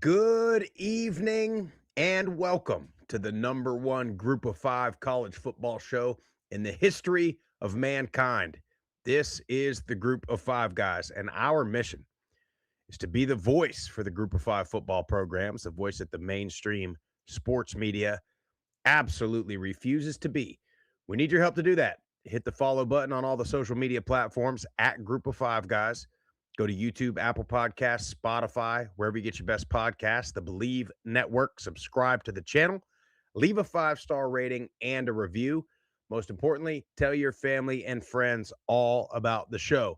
Good evening and welcome to the number one Group of Five college football show in the history of mankind. This is the Group of Five guys, and our mission is to be the voice for the Group of Five football programs, the voice that the mainstream sports media absolutely refuses to be. We need your help to do that. Hit the follow button on all the social media platforms at Group of Five guys. Go to YouTube, Apple Podcasts, Spotify, wherever you get your best podcasts, the Believe Network. Subscribe to the channel. Leave a 5-star rating and a review. Most importantly, tell your family and friends all about the show.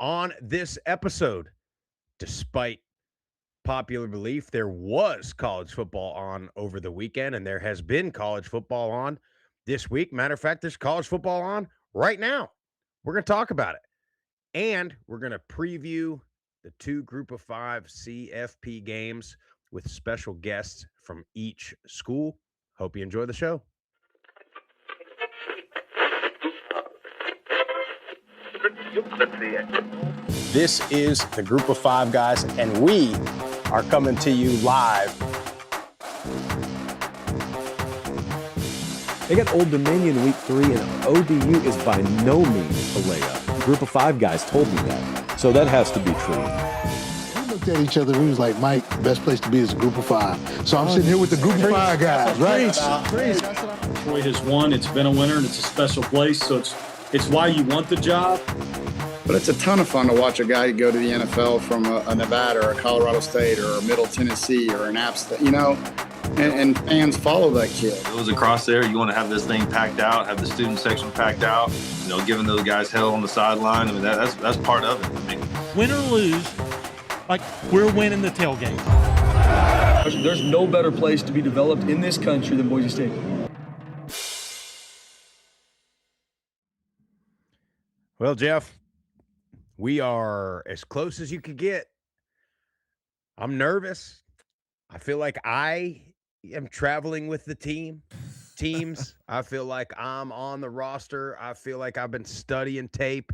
On this episode, despite popular belief, there was college football on over the weekend, and there has been college football on this week. Matter of fact, there's college football on right now. We're going to talk about it. And we're going to preview the two Group of Five CFP games with special guests from each school. Hope you enjoy the show. This is the Group of Five guys, and we are coming to you live. They got Old Dominion week 3, and ODU is by no means a layup. Group of Five guys told me that, so that has to be true. We looked at each other, we was like, Mike, the best place to be is a Group of Five. So I'm sitting here with the Group of Five guys, right? Troy has won, it's been a winner, and it's a special place, so it's why you want the job. But it's a ton of fun to watch a guy go to the NFL from a Nevada or a Colorado State or a Middle Tennessee or an App State, and fans follow that kid. It was across there. You want to have this thing packed out, have the student section packed out, giving those guys hell on the sideline. I mean, that's part of it. I mean, win or lose, like we're winning the tailgate. There's no better place to be developed in this country than Boise State. Well, Jeff, we are as close as you could get. I'm nervous. I feel like I am traveling with the teams. I feel like I'm on the roster. I feel like I've been studying tape.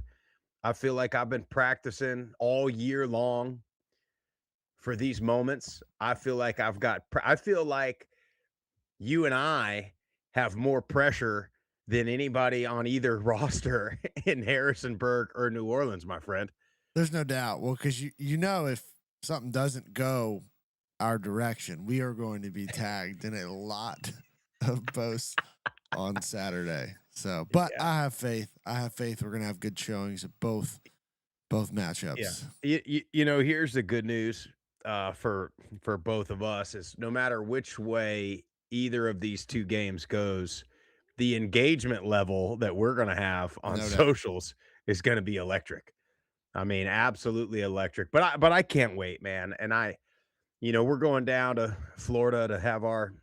I feel like I've been practicing all year long for these moments. I feel like I feel like you and I have more pressure than anybody on either roster in Harrisonburg or New Orleans, my friend. There's no doubt. Well, because if something doesn't go our direction, we are going to be tagged in a lot of posts on Saturday. So, but yeah. I have faith. We're going to have good showings at both matchups. Yeah. Here's the good news for both of us is no matter which way either of these two games goes, the engagement level that we're going to have on socials is going to be electric. I mean, absolutely electric. But I can't wait, man. And we're going down to Florida to have our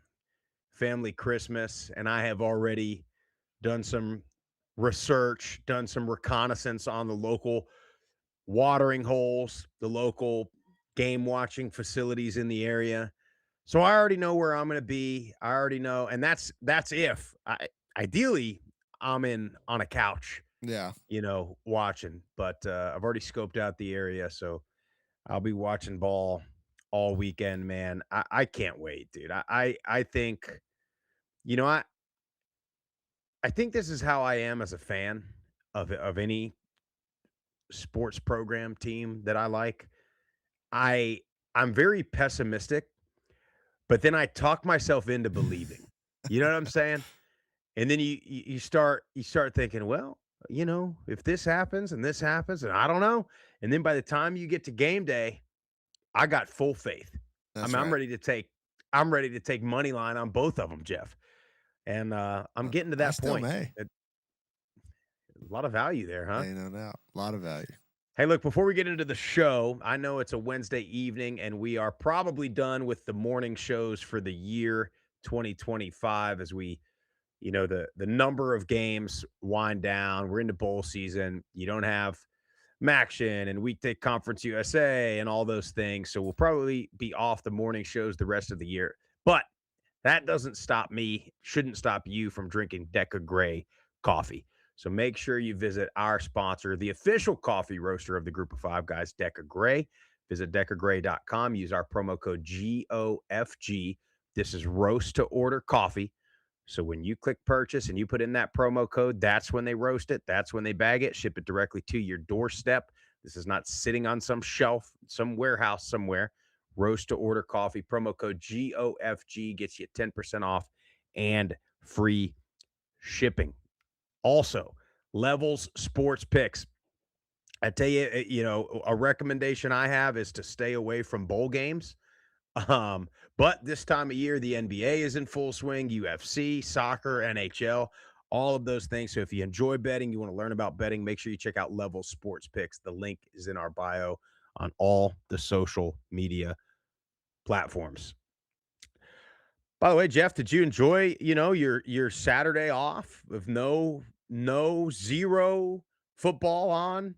family Christmas, and I have already done some research, done some reconnaissance on the local watering holes, the local game watching facilities in the area. So I already know where I'm going to be. I already know, and that's if ideally I'm on a couch. Yeah. Watching, but I've already scoped out the area, so I'll be watching ball all weekend, man. I can't wait, dude. I think, I think this is how I am as a fan of any sports program team that I like. I'm very pessimistic, but then I talk myself into believing. You know what I'm saying? And then you start thinking, well, if this happens and this happens, and I don't know. And then by the time you get to game day, I got full faith. I'm ready to take money line on both of them, Jeff. And I'm getting to that point. A lot of value there, huh? Hey, no doubt. A lot of value. Hey, look, before we get into the show, I know it's a Wednesday evening, and we are probably done with the morning shows for the year 2025 as we the number of games wind down. We're into bowl season. You don't have Maction and Weekday Conference USA and all those things. So we'll probably be off the morning shows the rest of the year. But that shouldn't stop you from drinking Deca Gray coffee. So make sure you visit our sponsor, the official coffee roaster of the Group of Five guys, Deca Gray. Visit deckergray.com. Use our promo code GOFG. This is roast to order coffee. So when you click purchase and you put in that promo code, that's when they roast it. That's when they bag it, ship it directly to your doorstep. This is not sitting on some shelf, some warehouse somewhere. Roast to order coffee. Promo code GOFG gets you 10% off and free shipping. Also, Levels Sports Picks. I tell you, a recommendation I have is to stay away from bowl games. But this time of year, the NBA is in full swing, UFC, soccer, NHL, all of those things. So if you enjoy betting, you want to learn about betting, make sure you check out Level Sports Picks. The link is in our bio on all the social media platforms. By the way, Jeff, did you enjoy, your Saturday off with zero football on?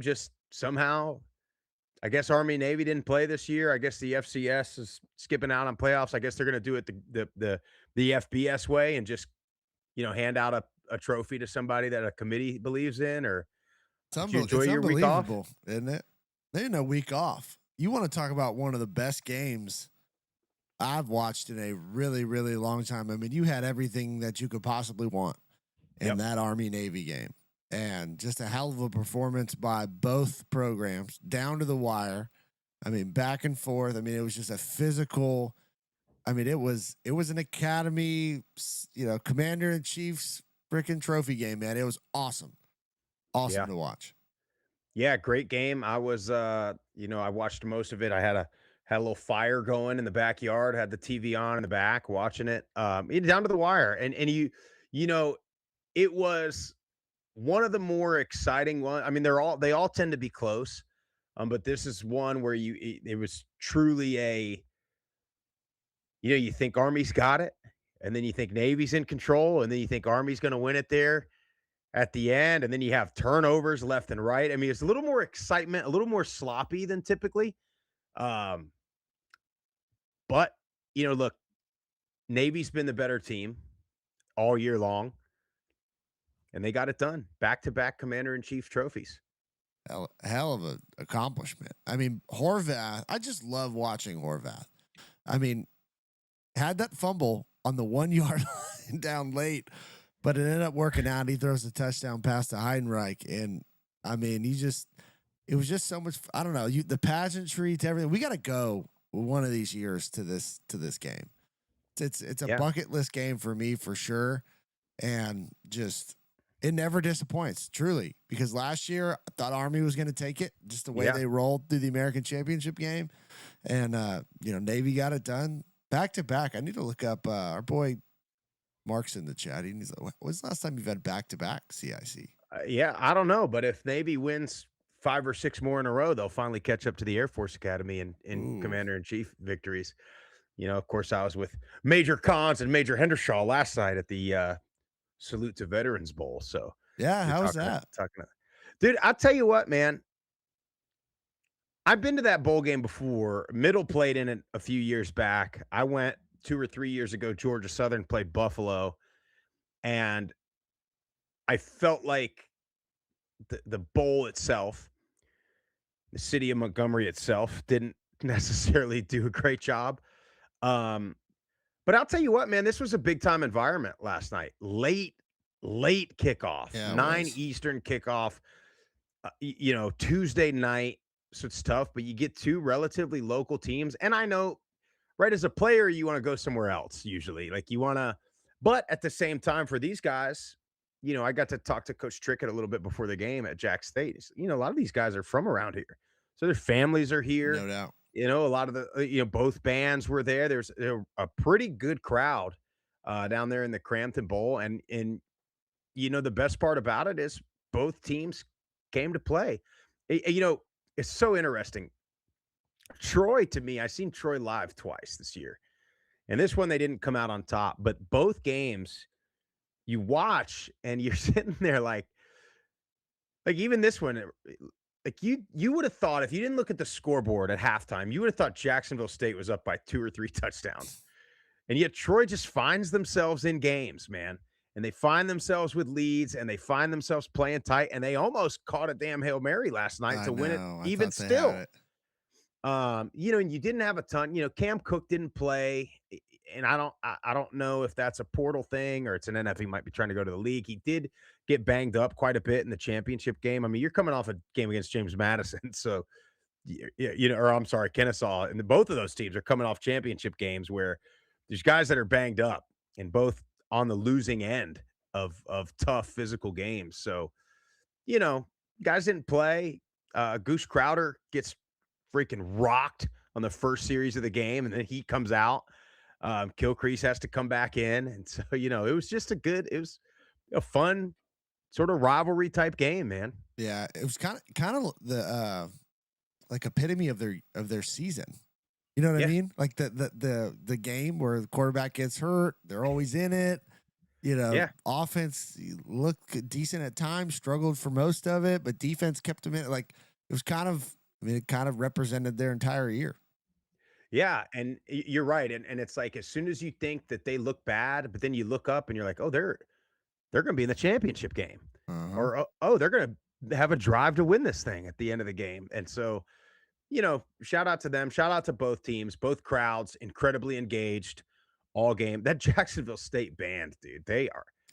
Just somehow I guess Army Navy didn't play this year. I guess the FCS is skipping out on playoffs. I guess they're going to do it the FBS way and just hand out a trophy to somebody that a committee believes in. Or did you enjoy your week off? Isn't it? They didn't a week off. You want to talk about one of the best games I've watched in a really, really long time. I mean, you had everything that you could possibly want in that Army Navy game. And just a hell of a performance by both programs, down to the wire. I mean, back and forth. I mean, it was just a physical. I mean, it was an academy, commander in chief's freaking trophy game, man. It was awesome to watch. Yeah, great game. I was, I watched most of it. I had a little fire going in the backyard. Had the TV on in the back, watching it. Down to the wire, and it was one of the more exciting ones. I mean, they all tend to be close, but this is one where it was truly you think Army's got it, and then you think Navy's in control, and then you think Army's going to win it there at the end, and then you have turnovers left and right. I mean, it's a little more excitement, a little more sloppy than typically. But look, Navy's been the better team all year long. And they got it done. Back-to-back commander-in-chief trophies. Hell of an accomplishment. I mean, Horvath, I just love watching Horvath. I mean, had that fumble on the 1 yard line down late, but it ended up working out. He throws a touchdown pass to Heidenreich. And, I mean, it was just so much, I don't know, the pageantry to everything. We got to go one of these years to this game. It's a bucket list game for me, for sure. And just... it never disappoints, truly, because last year I thought Army was going to take it, just the way they rolled through the American Championship game, and Navy got it done back to back. I need to look up our boy Mark's in the chat. He's like, "When's the last time you've had back to back CIC?" I don't know, but if Navy wins 5 or 6 more in a row, they'll finally catch up to the Air Force Academy in commander-in-chief victories. Of course, I was with Major Cons and Major Hendershaw last night at the Salute to Veterans Bowl. So how was that? Dude, I'll tell you what, man. I've been to that bowl game before. Middle played in it a few years back. I went 2 or 3 years ago. Georgia Southern played Buffalo, and I felt like the bowl itself, the city of Montgomery itself, didn't necessarily do a great job. But I'll tell you what, man, this was a big time environment last night. Late kickoff, 9 Eastern kickoff, Tuesday night. So it's tough, but you get 2 relatively local teams. And I know, right, as a player, you want to go somewhere else usually. Like but at the same time for these guys, I got to talk to Coach Trickett a little bit before the game at Jack State. A lot of these guys are from around here. So their families are here. No doubt. A lot of the, both bands were there. There's a pretty good crowd down there in the Crampton Bowl. And the best part about it is both teams came to play. It's so interesting. Troy, to me, I've seen Troy live twice this year. And this one, they didn't come out on top. But both games, you watch and you're sitting there like even this one, like you would have thought, if you didn't look at the scoreboard at halftime, you would have thought Jacksonville State was up by 2 or 3 touchdowns. And yet Troy just finds themselves in games, man. And they find themselves with leads, and they find themselves playing tight, and they almost caught a damn Hail Mary last night to win it even still. And you didn't have a ton. Cam Cook didn't play, and I don't know if that's a portal thing or it's an NF. He might be trying to go to the league. He did get banged up quite a bit in the championship game. I mean, you're coming off a game against James Madison, so or I'm sorry, Kennesaw, and both of those teams are coming off championship games where there's guys that are banged up and both on the losing end of tough physical games. So, you know, guys didn't play. Goose Crowder gets freaking rocked on the first series of the game, and then he comes out. Kilcrease has to come back in, and so it was just it was a fun sort of rivalry type game, man. Yeah, it was kind of the like epitome of their season. You know what I mean? Like the game where the quarterback gets hurt, they're always in it. Offense looked decent at times, struggled for most of it, but defense kept them in. Like it was it kind of represented their entire year. Yeah, and you're right, and it's like as soon as you think that they look bad, but then you look up and you're like, oh, they're going to be in the championship game, or they're going to have a drive to win this thing at the end of the game, and so shout out to them, shout out to both teams, both crowds, incredibly engaged all game. That Jacksonville State band, dude, they're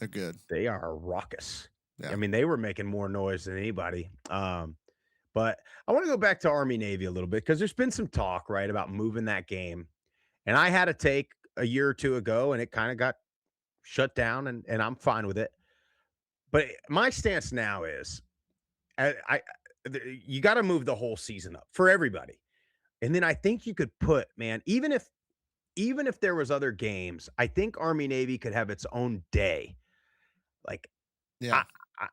good. They are raucous. Yeah. I mean, they were making more noise than anybody. But I want to go back to Army Navy a little bit because there's been some talk, right, about moving that game. And I had a take a year or two ago, and it kind of got shut down, and I'm fine with it. But my stance now is you got to move the whole season up for everybody. And then I think you could put, man, even if there was other games, I think Army Navy could have its own day. Like, yeah,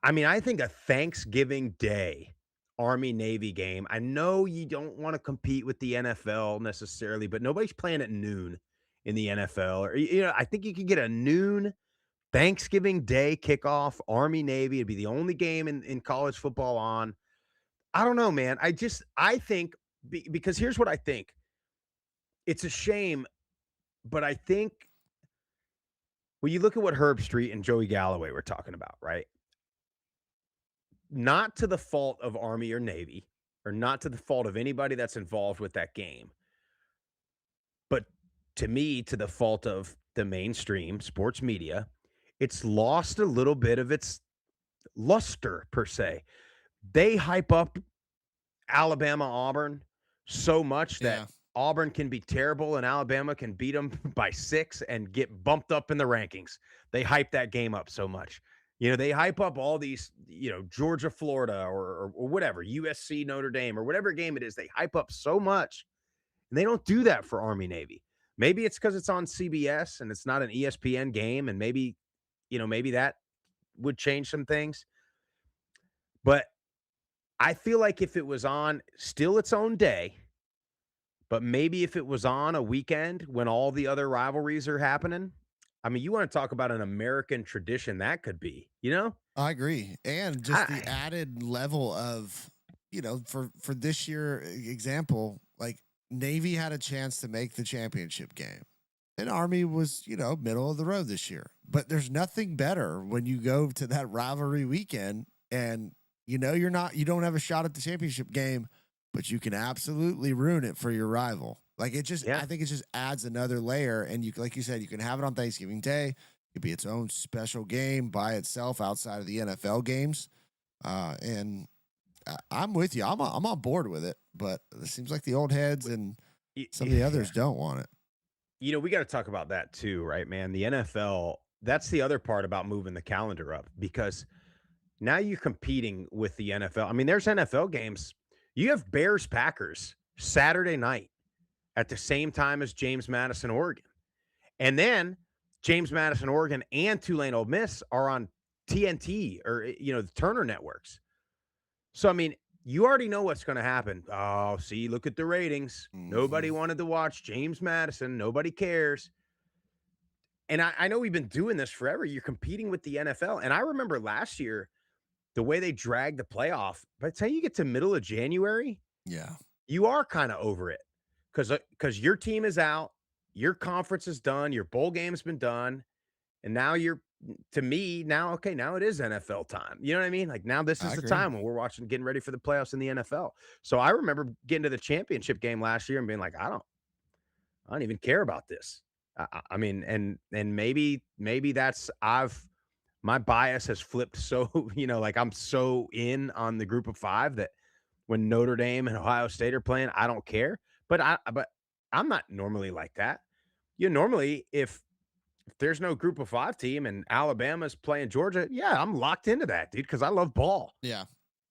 I mean, I think a Thanksgiving Day Army Navy game. I know you don't want to compete with the NFL necessarily, but nobody's playing at noon in the NFL. Or I think you could get a noon Thanksgiving Day kickoff, Army Navy. It'd be the only game in college football on. I don't know, man. I think because here's what I think. It's a shame, but I think when you look at what Herb Street and Joey Galloway were talking about, right? Not to the fault of Army or Navy, or not to the fault of anybody that's involved with that game, but to me, to the fault of the mainstream sports media, it's lost a little bit of its luster, per se. They hype up Alabama Auburn so much that Auburn can be terrible and Alabama can beat them by 6 and get bumped up in the rankings. They hype that game up so much. They hype up all these, Georgia, Florida, or whatever, USC, Notre Dame, or whatever game it is. They hype up so much, and they don't do that for Army Navy. Maybe it's because it's on CBS and it's not an ESPN game, and maybe that would change some things. But I feel like if it was on still its own day, but maybe if it was on a weekend when all the other rivalries are happening, I mean, you want to talk about an American tradition that could be, I agree. And just the added level of, for this year example, like Navy had a chance to make the championship game. And Army was, middle of the road this year. But there's nothing better when you go to that rivalry weekend and you don't have a shot at the championship game, but you can absolutely ruin it for your rival. Like I think it just adds another layer. And like you said, you can have it on Thanksgiving Day. It could be its own special game by itself outside of the NFL games. And I'm with you. I'm on board with it, but it seems like the old heads and some of the others don't want it. We got to talk about that too, right, man? The NFL, that's the other part about moving the calendar up, because now you're competing with the NFL. I mean, there's NFL games. You have Bears Packers Saturday night at the same time as James Madison, Oregon. And then James Madison, Oregon and Tulane Ole Miss are on TNT or, the Turner networks. So, I mean, you already know what's going to happen. Oh, see, look at the ratings. Nobody wanted to watch James Madison. Nobody cares. And I know we've been doing this forever. You're competing with the NFL. And I remember last year, the way they dragged the playoff, by the time you get to middle of January, you are kind of over it because your team is out, your conference is done, your bowl game's been done, and now you're to me now, okay, now it is NFL time. You know what I mean? Like now this I is the agree. time when we're getting ready for the playoffs in the NFL. So I remember getting to the championship game last year and being like, I don't even care about this. I mean, and maybe that's my bias has flipped so, like I'm so in on the group of 5 that when Notre Dame and Ohio State are playing, I don't care. But I'm not normally like that. Normally if there's no group of 5 team and Alabama's playing Georgia, yeah, I'm locked into that, dude, because I love ball Yeah.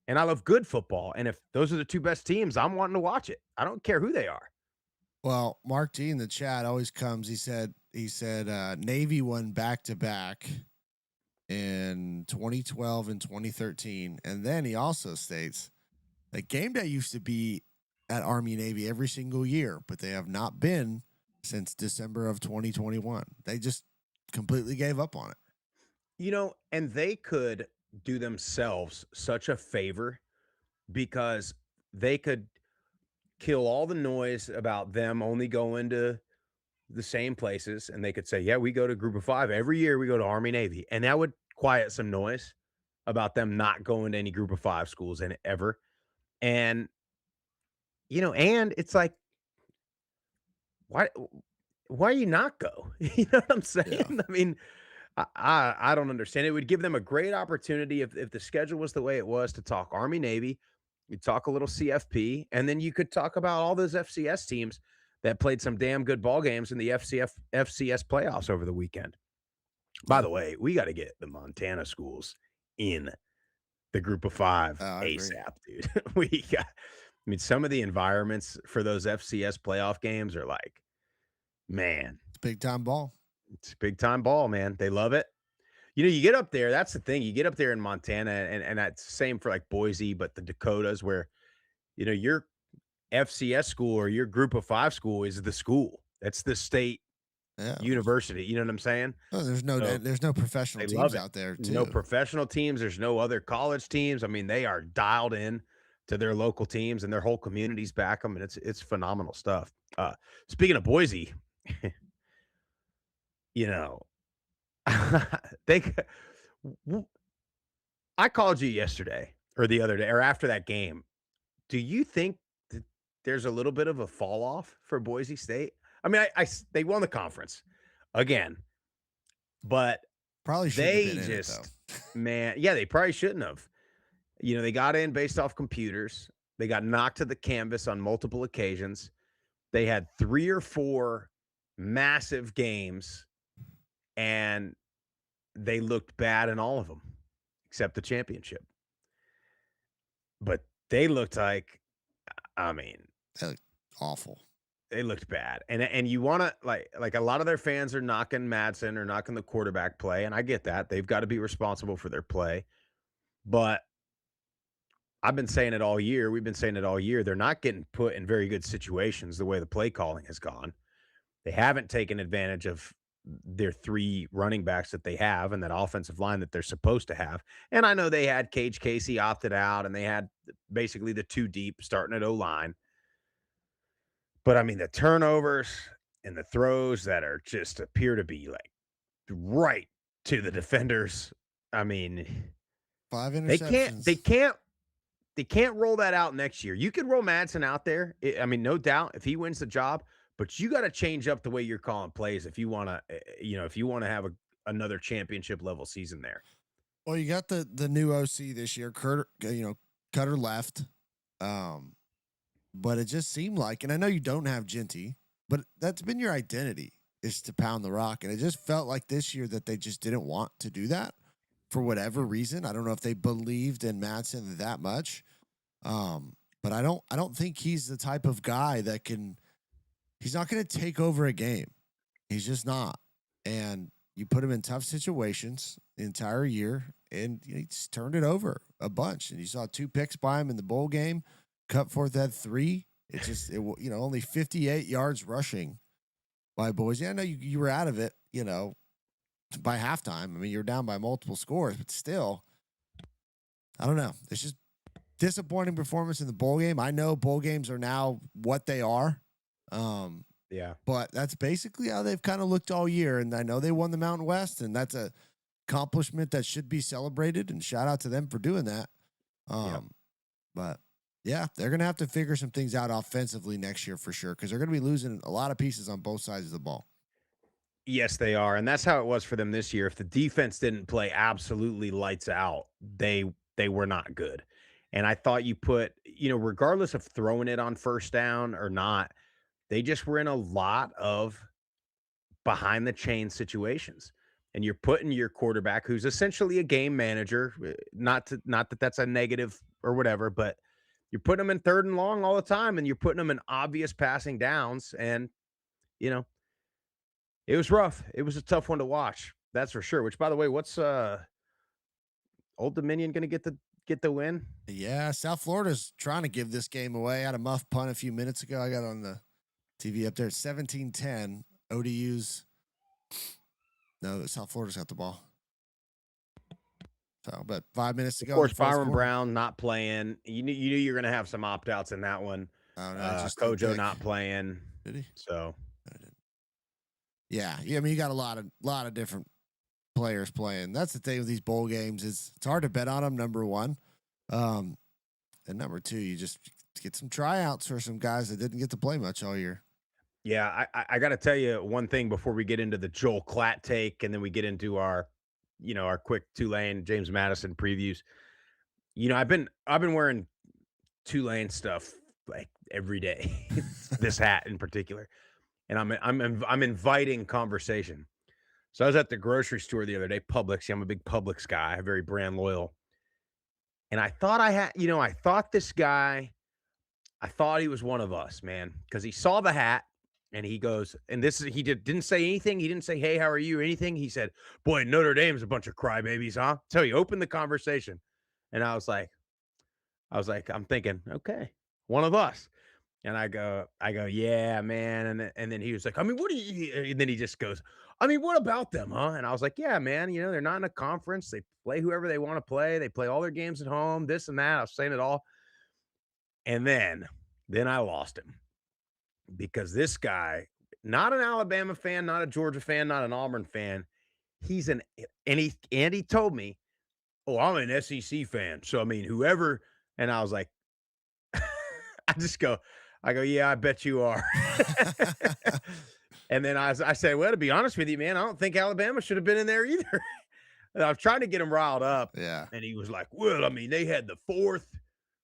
and I love good football. And if those are the 2 best teams, I'm wanting to watch it. I don't care who they are. Well, Mark G in the chat always comes. He said Navy won back to back in 2012 and 2013, and then he also states that game day used to be at Army Navy every single year, but they have not been since December of 2021. They just completely gave up on it. And they could do themselves such a favor because they could kill all the noise about them only going to the same places, and they could say, yeah, we go to group of 5 every year, we go to Army Navy, and that would quiet some noise about them not going to any group of 5 schools in ever. And and it's like, why you not go? You know what I'm saying? Yeah. I mean, I don't understand. It would give them a great opportunity if the schedule was the way it was to talk Army Navy, you talk a little CFP, and then you could talk about all those FCS teams that played some damn good ball games in the FCS playoffs over the weekend. By the way, we got to get the Montana schools in the group of 5 ASAP, dude. Some of the environments for those FCS playoff games are like, man, It's big time ball. It's big time ball, man. They love it. You get up there. That's the thing. You get up there in Montana, and that's the same for like Boise, but the Dakotas, where your FCS school or your group of 5 school is the school. That's the state university. You know what I'm saying? Oh, there's no professional teams out there too. No professional teams. There's no other college teams. I mean, they are dialed in to their local teams, and their whole communities back them, and it's phenomenal stuff. Speaking of Boise, I called you yesterday or the other day or after that game. Do you think that there's a little bit of a fall off for Boise State? I mean, they won the conference again, but probably they just, man, yeah, they probably shouldn't have. They got in based off computers. They got knocked to the canvas on multiple occasions. They had 3 or 4 massive games, and they looked bad in all of them except the championship. But they looked like, they looked awful. They looked bad. And you want to like a lot of their fans are knocking Madsen or knocking the quarterback play, and I get that. They've got to be responsible for their play. But I've been saying it all year. We've been saying it all year. They're not getting put in very good situations the way the play calling has gone. They haven't taken advantage of their 3 running backs that they have and that offensive line that they're supposed to have. And I know they had Cage Casey opted out, and they had basically the 2 deep starting at O-line. But I mean, the turnovers and the throws that are just appear to be like right to the defenders. I mean, 5 interceptions. They can't roll that out next year. You can roll Madsen out there. I mean, no doubt if he wins the job, but you got to change up the way you're calling plays if you want to, if you want to have another championship level season there. Well, you got the new OC this year, Cutter left. But it just seemed like, and I know you don't have Genty, but that's been your identity, is to pound the rock. And it just felt like this year that they just didn't want to do that for whatever reason. I don't know if they believed in Madsen that much. But I don't think he's the type of guy that he's not going to take over a game. He's just not. And you put him in tough situations the entire year, and he's turned it over a bunch. And you saw 2 picks by him in the bowl game. Cutforth had 3. It just, only 58 yards rushing by Boise. I know you were out of it, by halftime. I mean, you're down by multiple scores, but still, I don't know. It's just disappointing performance in the bowl game. I know bowl games are now what they are. Yeah. But that's basically how they've kind of looked all year. And I know they won the Mountain West, and that's a accomplishment that should be celebrated, and shout out to them for doing that. But yeah, they're going to have to figure some things out offensively next year for sure, because they're going to be losing a lot of pieces on both sides of the ball. Yes, they are, and that's how it was for them this year. If the defense didn't play absolutely lights out, they were not good. And I thought you put, regardless of throwing it on first down or not, they just were in a lot of behind the chain situations. And you're putting your quarterback, who's essentially a game manager, not that that's a negative or whatever, but you're putting them in third and long all the time, and you're putting them in obvious passing downs. And, it was rough. It was a tough one to watch. That's for sure. Which, by the way, what's Old Dominion going to get the win? Yeah, South Florida's trying to give this game away. I had a muff punt a few minutes ago. I got on the TV up there. 17-10. ODU's. No, South Florida's got the ball. So, but 5 minutes to go. Of course, Byron Brown not playing. You knew you're going to have some opt-outs in that one. Oh, no, Kojo not playing. Did he? So. Yeah. I mean, you got a lot of different players playing. That's the thing with these bowl games is it's hard to bet on them, number one. And number two, you just get some tryouts for some guys that didn't get to play much all year. Yeah, I got to tell you one thing before we get into the Joel Klatt take, and then we get into our quick Tulane James Madison previews. I've been wearing Tulane stuff like every day. This hat in particular, and I'm inviting conversation. So I was at the grocery store the other day, Publix. I'm a big Publix guy, I'm very brand loyal. And I thought this guy, I thought he was one of us, man, because he saw the hat and he goes, and he didn't say anything. He didn't say, "Hey, how are you?" or anything. He said, "Boy, Notre Dame's a bunch of crybabies, huh?" So he opened the conversation, and I was like, I'm thinking, okay, one of us. And I go, yeah, man. And then he was like, I mean, what do you, and then he just goes, I mean, what about them, huh? And I was like, yeah, man, they're not in a conference. They play whoever they want to play. They play all their games at home, this and that. I was saying it all. And then I lost him because this guy, not an Alabama fan, not a Georgia fan, not an Auburn fan. And he told me, oh, I'm an SEC fan. So, I mean, whoever, and I was like, I go, yeah, I bet you are. And then I said, well, to be honest with you, man, I don't think Alabama should have been in there either. And I was trying to get him riled up. Yeah. And he was like, well, I mean, they had the 4th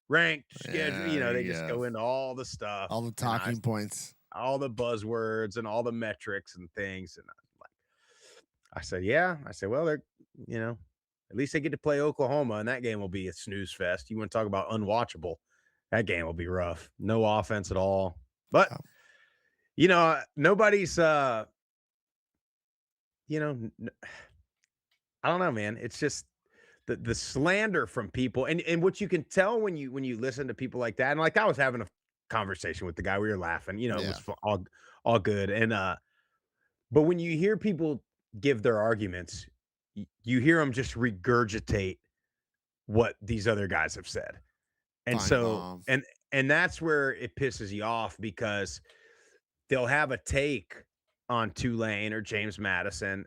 ranked schedule. They just go into all the stuff. All the talking points. All the buzzwords and all the metrics and things. And I said, yeah. I said, well, they're, at least they get to play Oklahoma, and that game will be a snooze fest. You want to talk about unwatchable? That game will be rough. No offense at all. But, nobody's, I don't know, man. It's just the slander from people. And what you can tell when you listen to people like that, and like I was having a conversation with the guy, we were laughing, it was all good. And, but when you hear people give their arguments, you hear them just regurgitate what these other guys have said. And so, and that's where it pisses you off, because they'll have a take on Tulane or James Madison,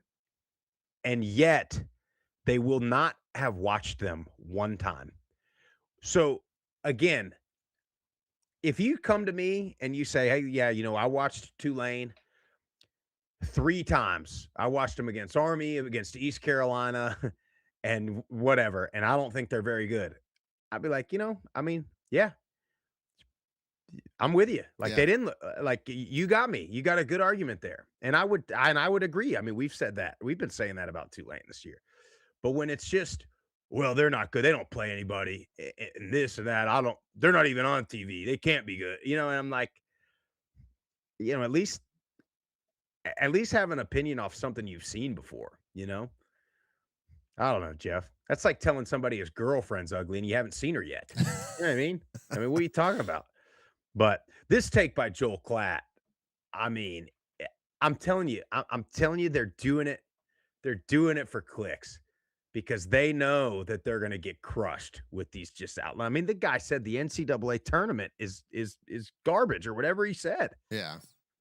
and yet they will not have watched them one time. So again, if you come to me and you say, hey, yeah, I watched Tulane 3 times. I watched them against Army, against East Carolina, and whatever, and I don't think they're very good. I'd be like, I mean, yeah, I'm with you. Like they didn't like, you got me. You got a good argument there. And I would agree. I mean, we've said that. We've been saying that about Tulane this year. But when it's just, well, they're not good. They don't play anybody and this and that. They're not even on TV. They can't be good. And I'm like, at least have an opinion off something you've seen before, I don't know, Jeff. That's like telling somebody his girlfriend's ugly and you haven't seen her yet. You know what I mean? What are you talking about? But this take by Joel Klatt, I mean, I'm telling you, they're doing it. They're doing it for clicks because they know that they're going to get crushed with these just out. I mean, the guy said the NCAA tournament is garbage or whatever he said. Yeah.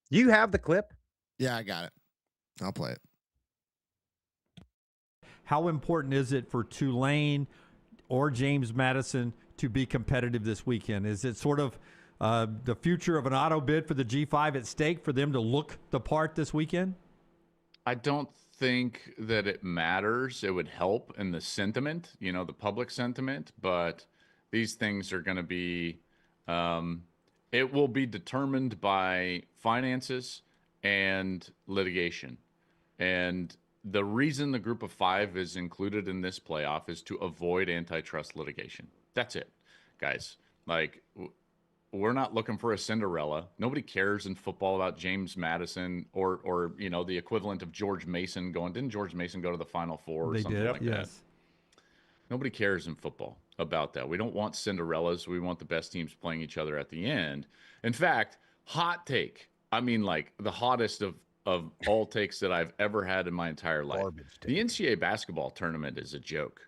You have the clip? Yeah, I got it. I'll play it. how important is it for Tulane or James Madison to be competitive this weekend? Is it sort of the future of an auto bid for the G5 at stake for them to look the part this weekend? I don't think that it matters. It would help in the sentiment, the public sentiment, but these things are going to be, it will be determined by finances and litigation. And the reason the group of 5 is included in this playoff is to avoid antitrust litigation. That's it, guys. Like, we're not looking for a Cinderella. Nobody cares in football about James Madison or the equivalent of George Mason going. Didn't George Mason go to the Final Four or something like that? Nobody cares in football about that. We don't want Cinderellas. We want the best teams playing each other at the end. In fact, hot take. I mean, like the hottest of all takes that I've ever had in my entire life. The NCAA basketball tournament is a joke.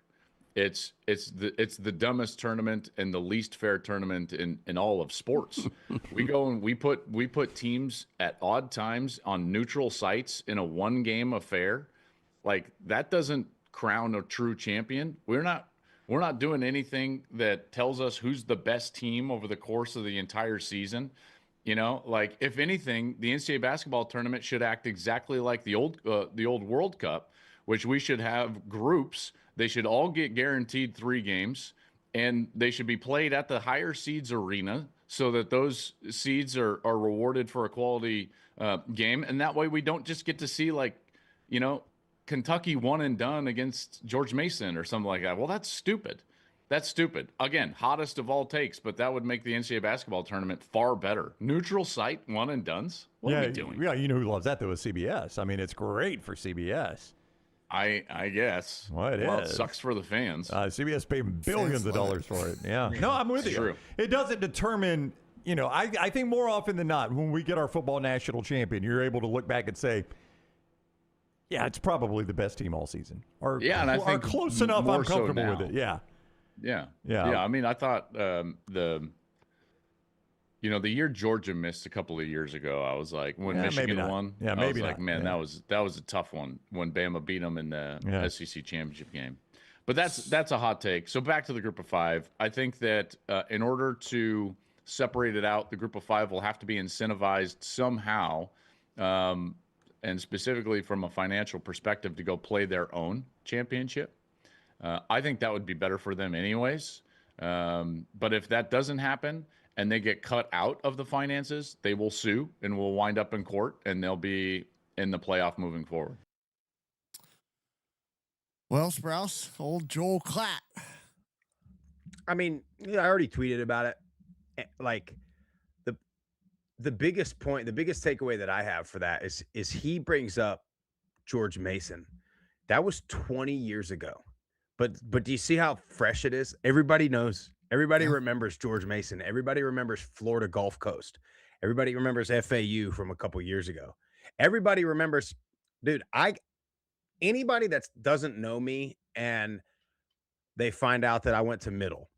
It's the dumbest tournament and the least fair tournament in all of sports. We go and we put teams at odd times on neutral sites in a one-game affair. Like, that doesn't crown a true champion. We're not doing anything that tells us who's the best team over the course of the entire season. Like, if anything, the NCAA basketball tournament should act exactly like the old World Cup, which we should have groups. They should all get guaranteed 3 games, and they should be played at the higher seeds arena so that those seeds are rewarded for a quality game. And that way we don't just get to see, like, Kentucky one and done against George Mason or something like that. Well, that's stupid. That's stupid. Again, hottest of all takes, but that would make the NCAA basketball tournament far better. Neutral site, one and dones. What are we doing? Yeah, you know who loves that, though, is CBS. I mean, it's great for CBS. I guess. Well, it sucks for the fans. CBS paid billions of dollars for it. Yeah. No, I'm with you. True. It doesn't determine, I think more often than not, when we get our football national champion, you're able to look back and say, yeah, it's probably the best team all season. Or I think close enough, I'm comfortable with it. Yeah. I mean, I thought the year Georgia missed a couple of years ago, I was like, when Michigan won, I was like, man, that was a tough one when Bama beat them in the SEC championship game. But that's a hot take. So back to the group of 5. I think that in order to separate it out, the group of 5 will have to be incentivized somehow, and specifically from a financial perspective, to go play their own championship. I think that would be better for them anyways. But if that doesn't happen and they get cut out of the finances, they will sue and will wind up in court, and they'll be in the playoff moving forward. Well, Sprouse, old Joel Klatt. I mean, I already tweeted about it. Like, the biggest point, the biggest takeaway that I have for that is he brings up George Mason. That was 20 years ago. But do you see how fresh it is? Everybody knows. Everybody remembers George Mason. Everybody remembers Florida Gulf Coast. Everybody remembers FAU from a couple years ago. Everybody remembers, dude, anybody that doesn't know me and they find out that I went to middle,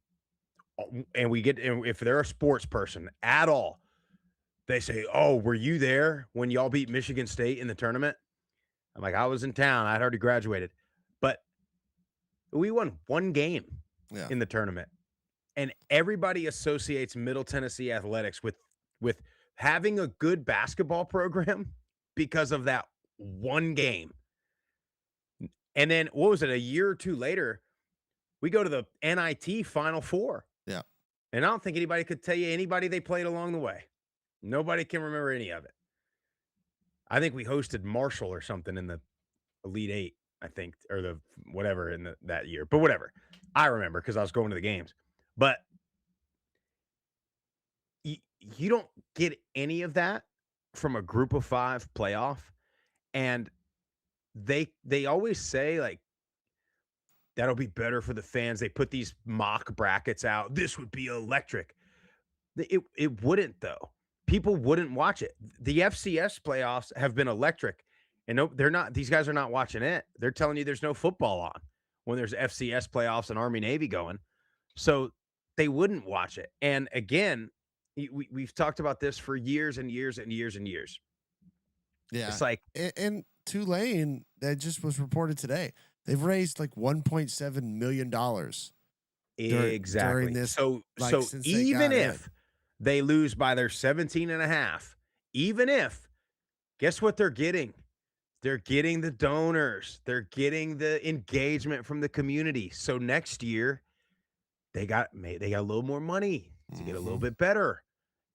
and if they're a sports person at all, they say, "Oh, were you there when y'all beat Michigan State in the tournament?" I'm like, I was in town. I'd already graduated. But we won 1 game in the tournament. And everybody associates Middle Tennessee athletics with having a good basketball program because of that 1 game. And then, what was it, a year or 2 later, we go to the NIT Final Four. Yeah. And I don't think anybody could tell you anybody they played along the way. Nobody can remember any of it. I think we hosted Marshall or something in the Elite 8, I think, or the whatever in that year. But whatever. I remember because I was going to the games. But you don't get any of that from a group of 5 playoff. And they always say, like, that'll be better for the fans. They put these mock brackets out. This would be electric. It wouldn't, though. People wouldn't watch it. The FCS playoffs have been electric, and no, they're not. These guys are not watching it. They're telling you there's no football on when there's FCS playoffs and Army Navy going. So they wouldn't watch it. And again, we've talked about this for years and years and years and years. Yeah, it's like and Tulane, that just was reported today. They've raised like $1.7 million Exactly. during this. So Since they even got if they lose by their 17 and a half, even if, guess what they're getting? They're getting the donors. They're getting the engagement from the community. So next year, they got a little more money to get a little bit better,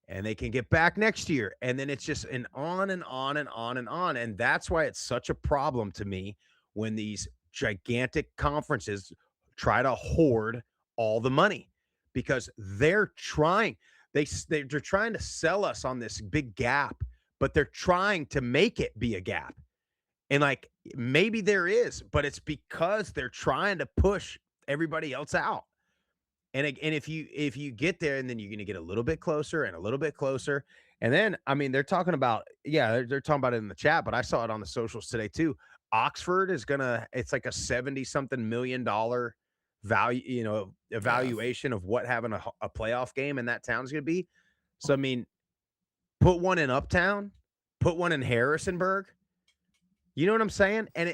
and they can get back next year. And then it's just an on and on and on and on. And that's why it's such a problem to me when these gigantic conferences try to hoard all the money, because they're trying they're trying to sell us on this big gap, but they're trying to make it be a gap. And like, maybe there is, but it's because they're trying to push everybody else out. And if you get there, and then you're going to get a little bit closer and a little bit closer. And then, I mean, they're talking about, they're talking about it in the chat, but I saw it on the socials today too. Oxford is it's like a 70 something $million value, evaluation of what having a playoff game in that town's going to be. So, I mean, put one in Uptown, put one in Harrisonburg. You know what I'm saying? And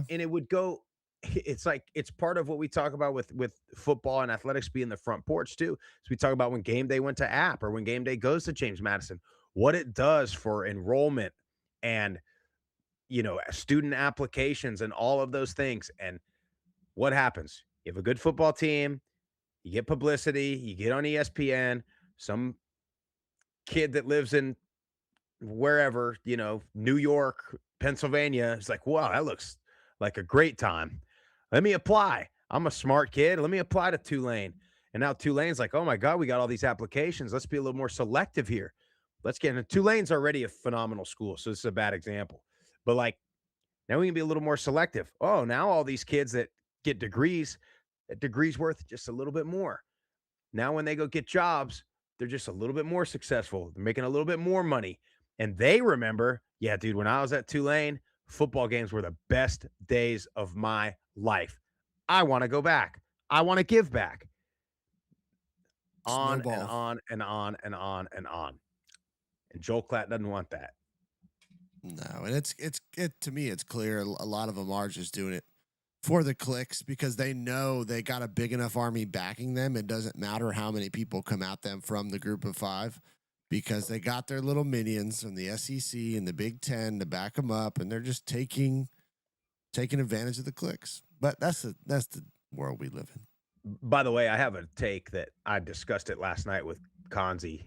it would go. It's like, it's part of what we talk about with football and athletics being the front porch too. So we talk about when game day went to App, or when game day goes to James Madison, what it does for enrollment and, student applications and all of those things. And what happens? You have a good football team, you get publicity, you get on ESPN, some kid that lives in wherever, New York, Pennsylvania, is like, wow, that looks like a great time. Let me apply. I'm a smart kid. Let me apply to Tulane. And now Tulane's like, oh my God, we got all these applications. Let's be a little more selective here. Let's get into Tulane's already a phenomenal school. So this is a bad example. But like, now we can be a little more selective. Oh, now all these kids that get degrees, that degree's worth just a little bit more. Now when they go get jobs, they're just a little bit more successful. They're making a little bit more money. And they remember, yeah, dude, when I was at Tulane, football games were the best days of my life. I want to go back. I want to give back. On and on and on and on and on. And Joel Klatt doesn't want that. No, and it's to me, it's clear a lot of them are just doing it for the clicks, because they know they got a big enough army backing them. It doesn't matter how many people come at them from the group of five, because they got their little minions from the SEC and the Big Ten to back them up, and they're just taking advantage of the clicks. But that's the world we live in. By the way, I have a take that I discussed it last night with Konzi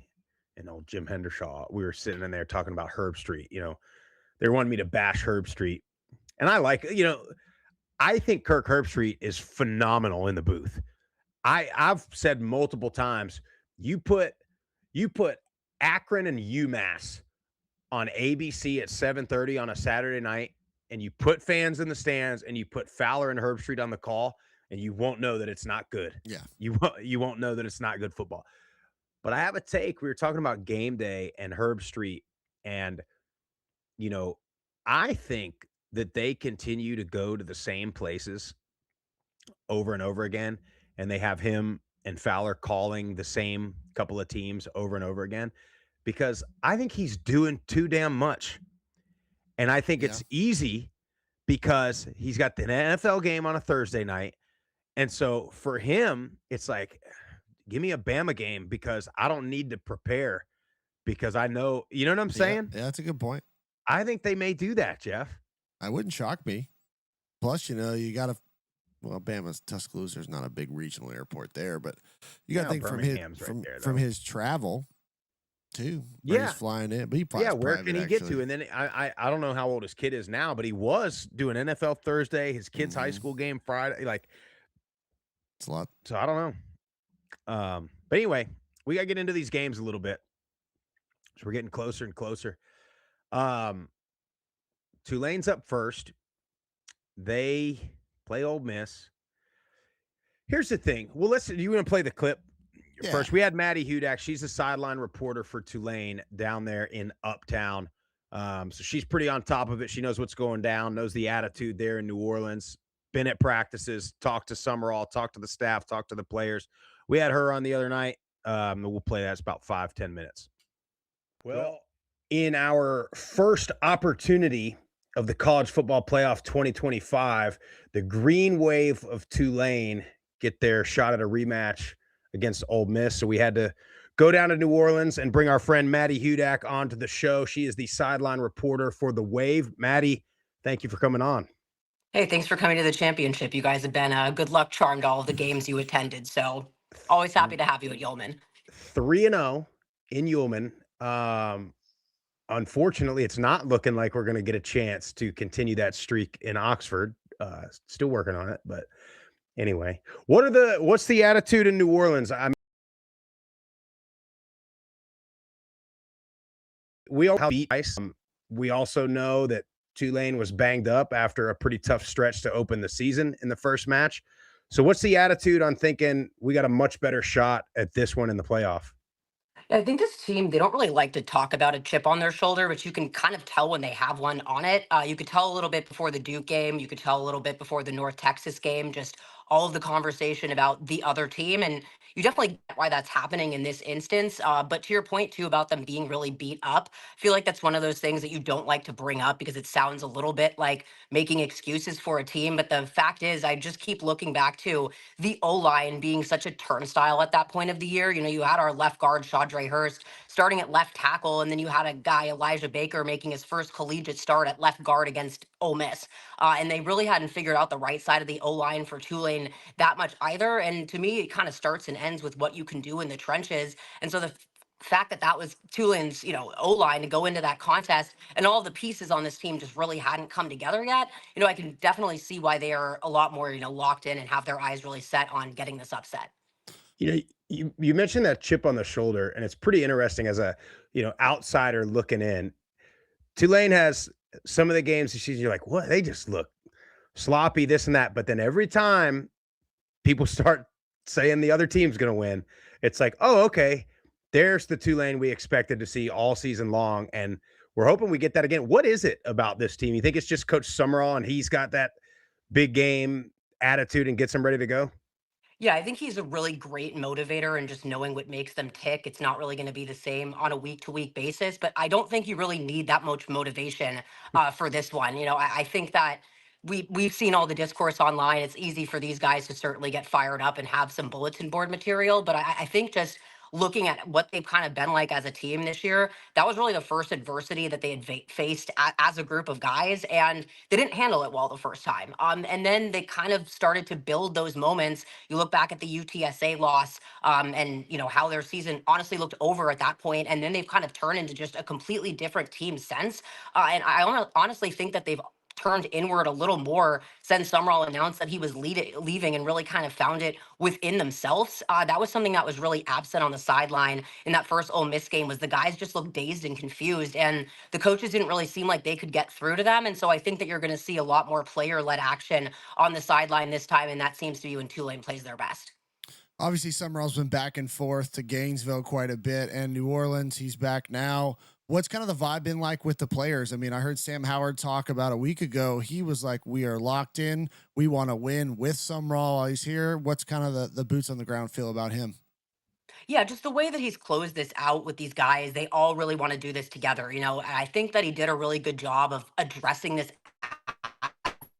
and old Jim Hendershaw. We were sitting in there talking about Herb Street. They wanted me to bash Herb Street. And I think Kirk Herbstreit is phenomenal in the booth. I've said multiple times, you put Akron and UMass on ABC at 7:30 on a Saturday night, and you put fans in the stands, and you put Fowler and Herbstreit on the call, and you won't know that it's not good. Yeah. You won't know that it's not good football. But I have a take. We were talking about game day and Herbstreit, and I think that they continue to go to the same places over and over again, and they have him and Fowler calling the same couple of teams over and over again, because I think he's doing too damn much. And I think it's easy because he's got the NFL game on a Thursday night. And so for him, it's like, give me a Bama game, because I don't need to prepare, because I know, you know what I'm saying? Yeah, that's a good point. I think they may do that, Jeff. I wouldn't shock me. Plus, you got to, Bama's Tuscaloosa is not a big regional airport there, but you got to think from his travel too. Yeah, he's flying in, but he probably where can he get to? And then I don't know how old his kid is now, but he was doing NFL Thursday, his kid's high school game Friday. Like, it's a lot. So I don't know. But anyway, we got to get into these games a little bit. So we're getting closer and closer. Tulane's up first. They play Ole Miss. Here's the thing. Well, listen, you want to play the clip first? We had Maddie Hudak. She's a sideline reporter for Tulane down there in Uptown. So she's pretty on top of it. She knows what's going down, knows the attitude there in New Orleans. Been at practices, talked to Summerall, talked to the staff, talked to the players. We had her on the other night. We'll play that. It's about 5-10 minutes. Well, in our first opportunity of the College Football Playoff 2025, the Green Wave of Tulane get their shot at a rematch against Ole Miss. So we had to go down to New Orleans and bring our friend Maddie Hudak onto the show. She is the sideline reporter for the Wave. Maddie, thank you for coming on. Hey, thanks for coming to the championship. You guys have been a good luck charm to all of the games you attended. So always happy to have you at Yeoman. 3-0 in Yeoman. Unfortunately, it's not looking like we're going to get a chance to continue that streak in Oxford. Still working on it, but anyway, what's the attitude in New Orleans? I mean, we all beat ice. We also know that Tulane was banged up after a pretty tough stretch to open the season in the first match. So what's the attitude on thinking we got a much better shot at this one in the playoff? I think this team, they don't really like to talk about a chip on their shoulder, but you can kind of tell when they have one on it. You could tell a little bit before the Duke game. You could tell a little bit before the North Texas game, just all of the conversation about the other team. And you definitely get why that's happening in this instance. But to your point, too, about them being really beat up, I feel like that's one of those things that you don't like to bring up because it sounds a little bit like making excuses for a team. But the fact is, I just keep looking back to the O-line being such a turnstile at that point of the year. You know, you had our left guard, Chaudre Hurst, starting at left tackle, and then you had a guy, Elijah Baker, making his first collegiate start at left guard against Ole Miss. And they really hadn't figured out the right side of the O-line for Tulane that much either. And to me, it kind of starts and ends with what you can do in the trenches. And so the fact that that was Tulane's, O-line to go into that contest and all the pieces on this team just really hadn't come together yet. I can definitely see why they are a lot more, locked in and have their eyes really set on getting this upset. You mentioned that chip on the shoulder, and it's pretty interesting as a, outsider looking in. Tulane has some of the games this season, you're like, what? They just look sloppy, this and that. But then every time people start saying the other team's going to win, it's like, oh, okay, there's the Tulane we expected to see all season long. And we're hoping we get that again. What is it about this team? You think it's just Coach Summerall and he's got that big game attitude and gets them ready to go? Yeah, I think he's a really great motivator and just knowing what makes them tick. It's not really going to be the same on a week to week basis, but I don't think you really need that much motivation for this one. I think that we've seen all the discourse online. It's easy for these guys to certainly get fired up and have some bulletin board material, but I think just looking at what they've kind of been like as a team this year, that was really the first adversity that they had faced as a group of guys, and they didn't handle it well the first time. And then they kind of started to build those moments. You look back at the UTSA loss, and how their season honestly looked over at that point, and then they've kind of turned into just a completely different team since. And I honestly think that they've turned inward a little more since Summerall announced that he was leaving and really kind of found it within themselves. That was something that was really absent on the sideline in that first Ole Miss game was the guys just looked dazed and confused, and the coaches didn't really seem like they could get through to them. And so I think that you're going to see a lot more player-led action on the sideline this time, and that seems to be when Tulane plays their best. Obviously, Summerall's been back and forth to Gainesville quite a bit, and New Orleans, he's back now. What's kind of the vibe been like with the players? I mean, I heard Sam Howard talk about a week ago. He was like, we are locked in. We want to win with Summerall while he's here. What's kind of the boots on the ground feel about him? Yeah, just the way that he's closed this out with these guys, they all really want to do this together. And I think that he did a really good job of addressing this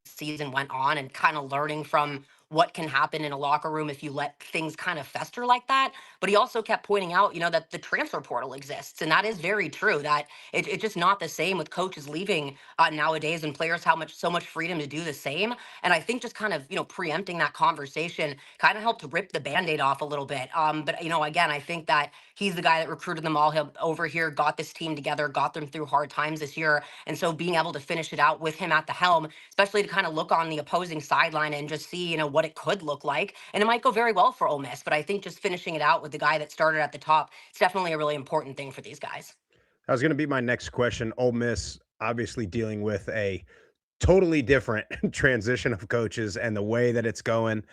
season went on and kind of learning from what can happen in a locker room if you let things kind of fester like that. But he also kept pointing out, that the transfer portal exists. And that is very true, that it's just not the same with coaches leaving nowadays and players so much freedom to do the same. And I think just kind of, preempting that conversation kind of helped to rip the Band-Aid off a little bit. But, again, I think that he's the guy that recruited them all over here, got this team together, got them through hard times this year. And so being able to finish it out with him at the helm, especially to kind of look on the opposing sideline and just see, what it could look like. And it might go very well for Ole Miss, but I think just finishing it out with the guy that started at the top, it's definitely a really important thing for these guys. That was going to be my next question. Ole Miss obviously dealing with a totally different transition of coaches and the way that it's going.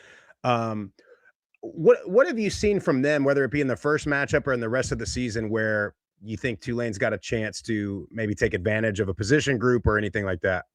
What have you seen from them, whether it be in the first matchup or in the rest of the season, where you think Tulane's got a chance to maybe take advantage of a position group or anything like that?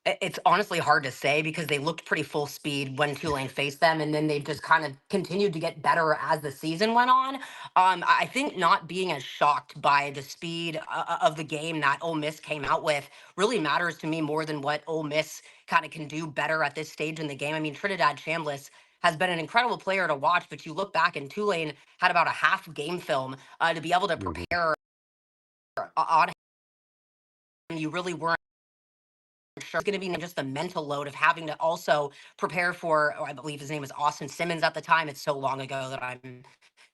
It's honestly hard to say because they looked pretty full speed when Tulane faced them, and then they've just kind of continued to get better as the season went on. I think not being as shocked by the speed of the game that Ole Miss came out with really matters to me more than what Ole Miss kind of can do better at this stage in the game. I mean, Trinidad Chambliss has been an incredible player to watch, but you look back and Tulane had about a half game film to be able to prepare on him. You really weren't sure it's going to be just the mental load of having to also prepare for, or I believe his name was Austin Simmons at the time. It's so long ago that I'm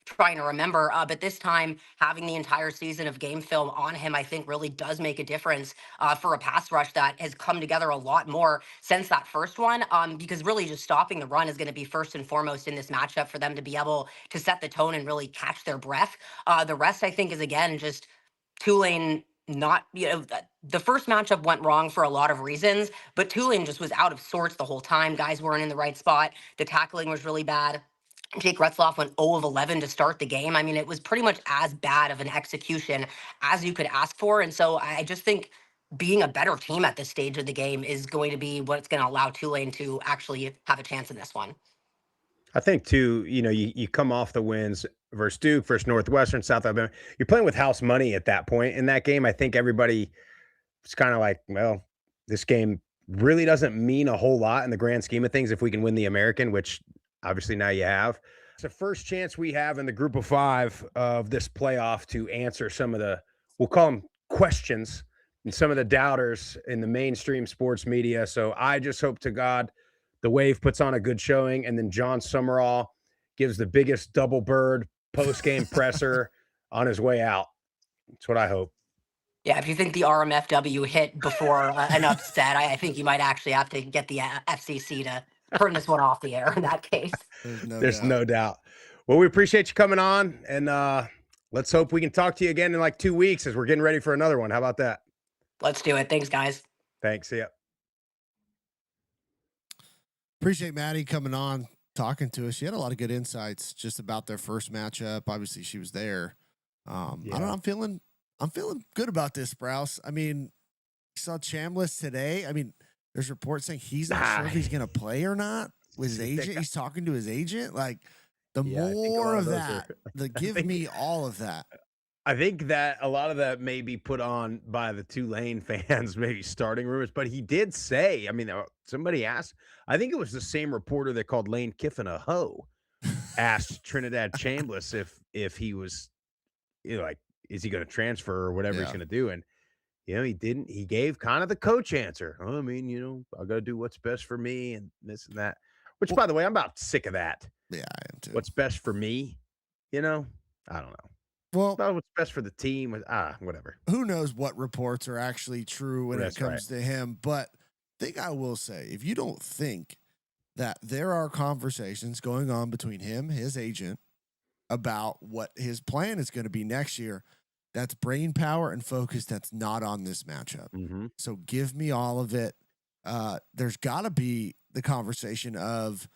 trying to remember. But this time, having the entire season of game film on him, I think really does make a difference for a pass rush that has come together a lot more since that first one. Because really just stopping the run is going to be first and foremost in this matchup for them to be able to set the tone and really catch their breath. The rest, I think, is again just Tulane not, the first matchup went wrong for a lot of reasons, but Tulane just was out of sorts the whole time. Guys weren't in the right spot. The tackling was really bad. Jake Retzloff went 0 of 11 to start the game. I mean, it was pretty much as bad of an execution as you could ask for. And so I just think being a better team at this stage of the game is going to be what's going to allow Tulane to actually have a chance in this one. I think too, you come off the wins versus Duke, versus Northwestern, South Alabama. You're playing with house money at that point in that game. I think everybody was kind of like, well, this game really doesn't mean a whole lot in the grand scheme of things if we can win the American, which obviously now you have. It's the first chance we have in the group of 5 of this playoff to answer some of the, we'll call them questions, and some of the doubters in the mainstream sports media. So I just hope to God the Wave puts on a good showing, and then John Summerall gives the biggest double bird post-game presser on his way out. That's what I hope. Yeah, if you think the RMFW hit before an upset, I think you might actually have to get the FCC to turn this one off the air in that case. There's no doubt. Well, we appreciate you coming on, and let's hope we can talk to you again in like 2 weeks as we're getting ready for another one. How about that? Let's do it. Thanks, guys. Thanks. See ya. Appreciate Maddie coming on, talking to us. She had a lot of good insights just about their first matchup. Obviously, she was there. I don't know. I'm feeling good about this, Sprouse. I mean, you saw Chambliss today. I mean, there's reports saying he's not sure if he's going to play or not with his agent. He's talking to his agent. Like, the more of that, give me all of that. I think that a lot of that may be put on by the Tulane fans, maybe starting rumors, but he did say, I mean, somebody asked, I think it was the same reporter that called Lane Kiffin a hoe, asked Trinidad Chambliss if he was, like, is he going to transfer or whatever he's going to do? And, he didn't. He gave kind of the coach answer. Oh, I mean, I got to do what's best for me and this and that, which, by the way, I'm about sick of that. Yeah, I am too. What's best for me, I don't know. Well, what's best for the team, whatever. Who knows what reports are actually true when it comes to him? But I think I will say, if you don't think that there are conversations going on between him, his agent, about what his plan is going to be next year, that's brain power and focus that's not on this matchup. Mm-hmm. So give me all of it. There's got to be the conversation of,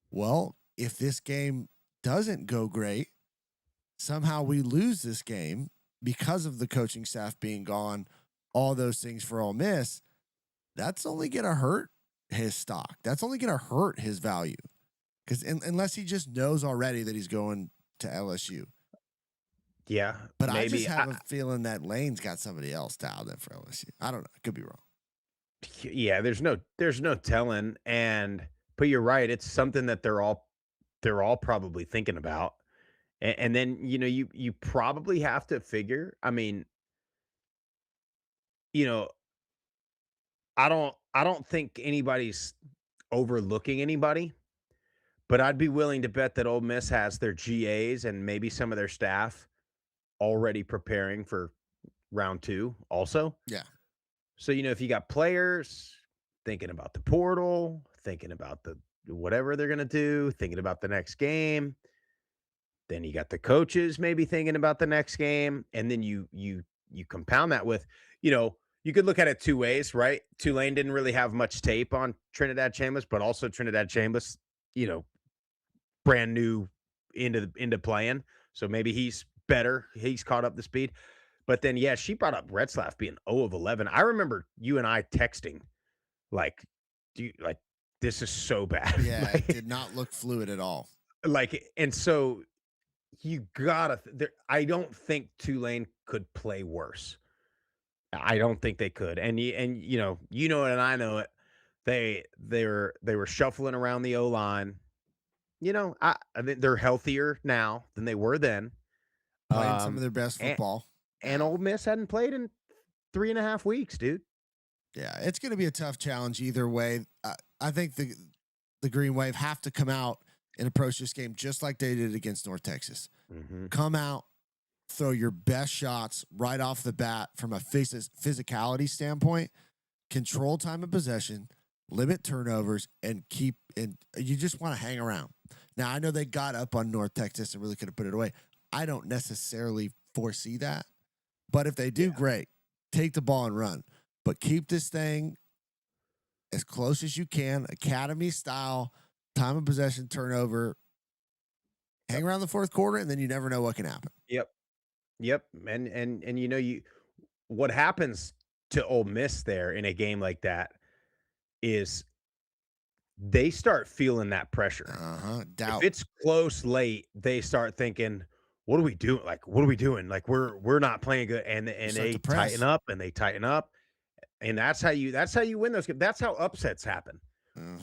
well, if this game doesn't go great, somehow we lose this game because of the coaching staff being gone, all those things for Ole Miss, that's only going to hurt his stock. That's only going to hurt his value. Because unless he just knows already that he's going to LSU. Yeah. But maybe. I just have a feeling that Lane's got somebody else dialed in for LSU. I don't know. I could be wrong. Yeah, there's no telling. But you're right. It's something that they're all probably thinking about. And then, you probably have to figure, I mean, I don't think anybody's overlooking anybody, but I'd be willing to bet that Ole Miss has their GAs and maybe some of their staff already preparing for round 2 also. Yeah. So, if you got players thinking about the portal, thinking about the whatever they're going to do, thinking about the next game, then you got the coaches maybe thinking about the next game. And then you compound that with, you could look at it 2 ways, right? Tulane didn't really have much tape on Trinidad Chambliss, but also Trinidad Chambliss, brand new into playing. So maybe he's better. He's caught up to speed. But then, she brought up Retzlaff being 0 of 11. I remember you and I texting Like, this is so bad. Yeah, it did not look fluid at all. And so you gotta. I don't think Tulane could play worse. I don't think they could. And you know it, and I know it. They were shuffling around the O line. I think they're healthier now than they were then. Playing some of their best And, football. and Ole Miss hadn't played in 3.5 weeks, dude. Yeah, it's going to be a tough challenge either way. I think the Green Wave have to come out and approach this game just like they did against North Texas. Mm-hmm. Come out, throw your best shots right off the bat from a physicality standpoint, control time of possession, limit turnovers, and you just want to hang around. Now, I know they got up on North Texas and really could have put it away. I don't necessarily foresee that, but if they do, great. Take the ball and run. But keep this thing as close as you can, academy style, time of possession, turnover. Hang around the fourth quarter, and then you never know what can happen. Yep. And what happens to Ole Miss there in a game like that is they start feeling that pressure. Doubt. If it's close late, they start thinking, "What are we doing? Like, what are we doing? Like, we're not playing good." And they tighten up and they tighten up. And that's how you win those games. That's how upsets happen,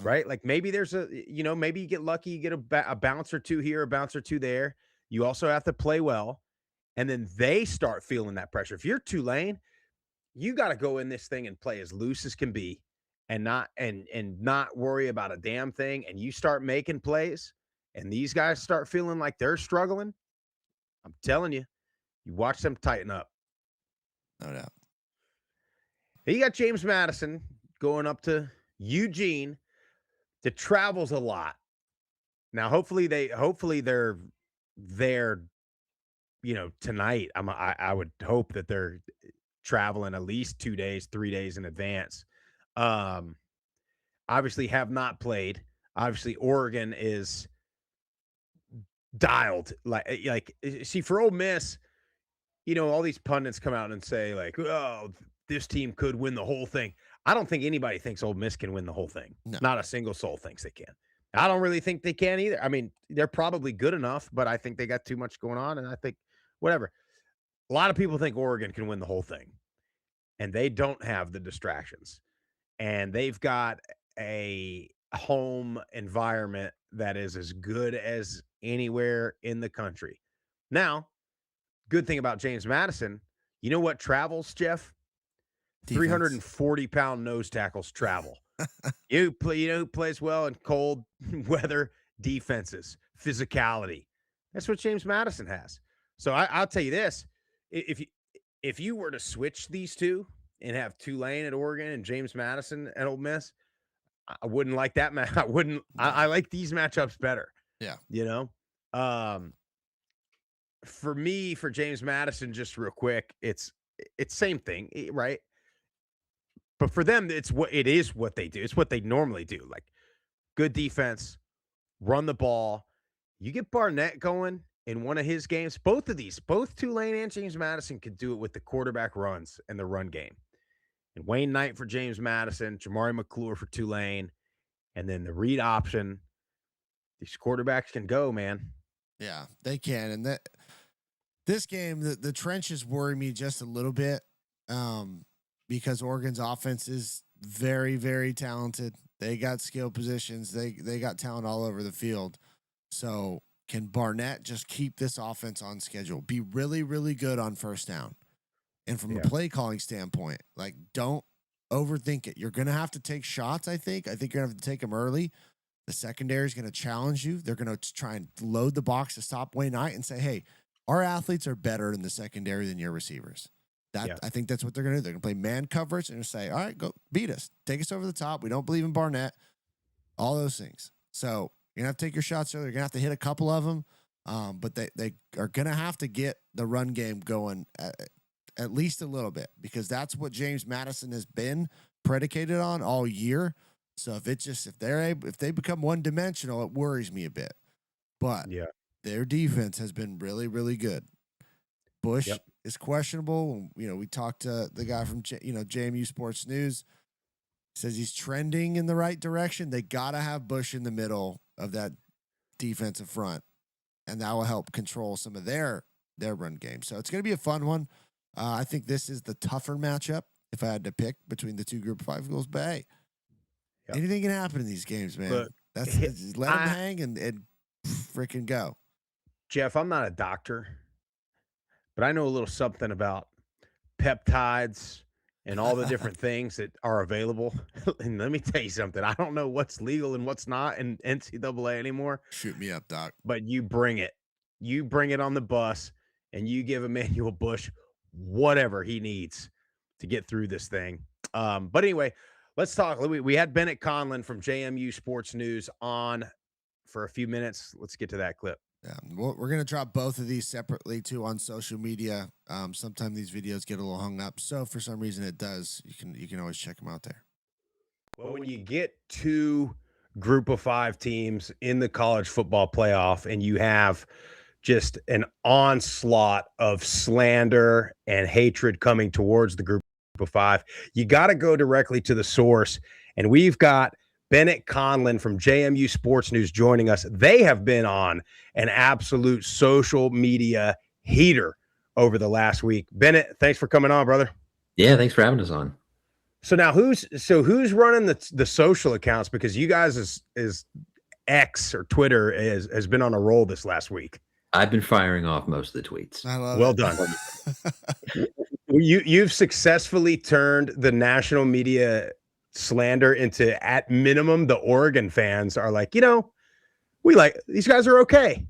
right? Like maybe there's maybe you get lucky, you get a bounce or two here, a bounce or two there. You also have to play well, and then they start feeling that pressure. If you're Tulane, you got to go in this thing and play as loose as can be, and not worry about a damn thing. And you start making plays, and these guys start feeling like they're struggling. I'm telling you, you watch them tighten up. No doubt. You got James Madison going up to Eugene that travels a lot. Now, hopefully they're there, tonight. I would hope that they're traveling at least 2 days, 3 days in advance. Obviously have not played. Obviously, Oregon is dialed. See, for Ole Miss, all these pundits come out and say, like, oh, this team could win the whole thing. I don't think anybody thinks Ole Miss can win the whole thing. No. Not a single soul thinks they can. I don't really think they can either. I mean, they're probably good enough, but I think they got too much going on, and I think whatever. A lot of people think Oregon can win the whole thing, and they don't have the distractions. And they've got a home environment that is as good as anywhere in the country. Now, good thing about James Madison, you know what travels, Jeff? 340-pound nose tackles travel. You know who plays well in cold weather? Defenses, physicality. That's what James Madison has. So I'll tell you this: if you were to switch these two and have Tulane at Oregon and James Madison at Ole Miss, I wouldn't like that match. I wouldn't. I like these matchups better. Yeah. For me, for James Madison, just real quick, it's same thing, right? But for them, it is what they do. It's what they normally do. Like good defense, run the ball. You get Barnett going in one of his games. Both Tulane and James Madison could do it with the quarterback runs and the run game. And Wayne Knight for James Madison, Jamari McClure for Tulane, and then the read option. These quarterbacks can go, man. Yeah, they can. And this game, the trenches worry me just a little bit. Because Oregon's offense is very, very talented. They got skill positions. They got talent all over the field. So can Barnett just keep this offense on schedule? Be really, really good on first down. And from a play calling standpoint, like don't overthink it. You're going to have to take shots, I think. I think you're going to have to take them early. The secondary is going to challenge you. They're going to try and load the box to stop Wayne Knight and say, hey, our athletes are better in the secondary than your receivers. I think that's what they're going to do. They're going to play man coverage and say, all right, go beat us. Take us over the top. We don't believe in Barnett. All those things. So you're going to have to take your shots early. You're going to have to hit a couple of them. But they are going to have to get the run game going at least a little bit because that's what James Madison has been predicated on all year. So if they become one dimensional, it worries me a bit. But their defense has been really, really good. Bush is questionable. We talked to the guy from JMU Sports News. Says he's trending in the right direction. They got to have Bush in the middle of that defensive front, and that will help control some of their run game. So it's going to be a fun one. I think this is the tougher matchup if I had to pick between the two Group of 5 schools. But hey, anything can happen in these games, man. Look, Let them hang and freaking go. Jeff, I'm not a doctor, but I know a little something about peptides and all the different things that are available. And let me tell you something. I don't know what's legal and what's not in NCAA anymore. Shoot me up, Doc. But you bring it. You bring it on the bus, and you give Emmanuel Bush whatever he needs to get through this thing. But anyway, let's talk. We had Bennett Conlin from JMU Sports News on for a few minutes. Let's get to that clip. Yeah, we're going to drop both of these separately, too, on social media. Sometimes these videos get a little hung up. So, for some reason, it does. You can always check them out there. Well, when you get two Group of 5 teams in the college football playoff and you have just an onslaught of slander and hatred coming towards the Group of 5, you got to go directly to the source. And we've got Bennett Conlin from JMU Sports News joining us. They have been on an absolute social media heater over the last week. Bennett, thanks for coming on, brother. Yeah, thanks for having us on. So now who's running the social accounts? Because you guys is X or Twitter has been on a roll this last week. I've been firing off most of the tweets. I love well done. You've successfully turned the national media slander into, at minimum, the Oregon fans are like, we like these guys are okay.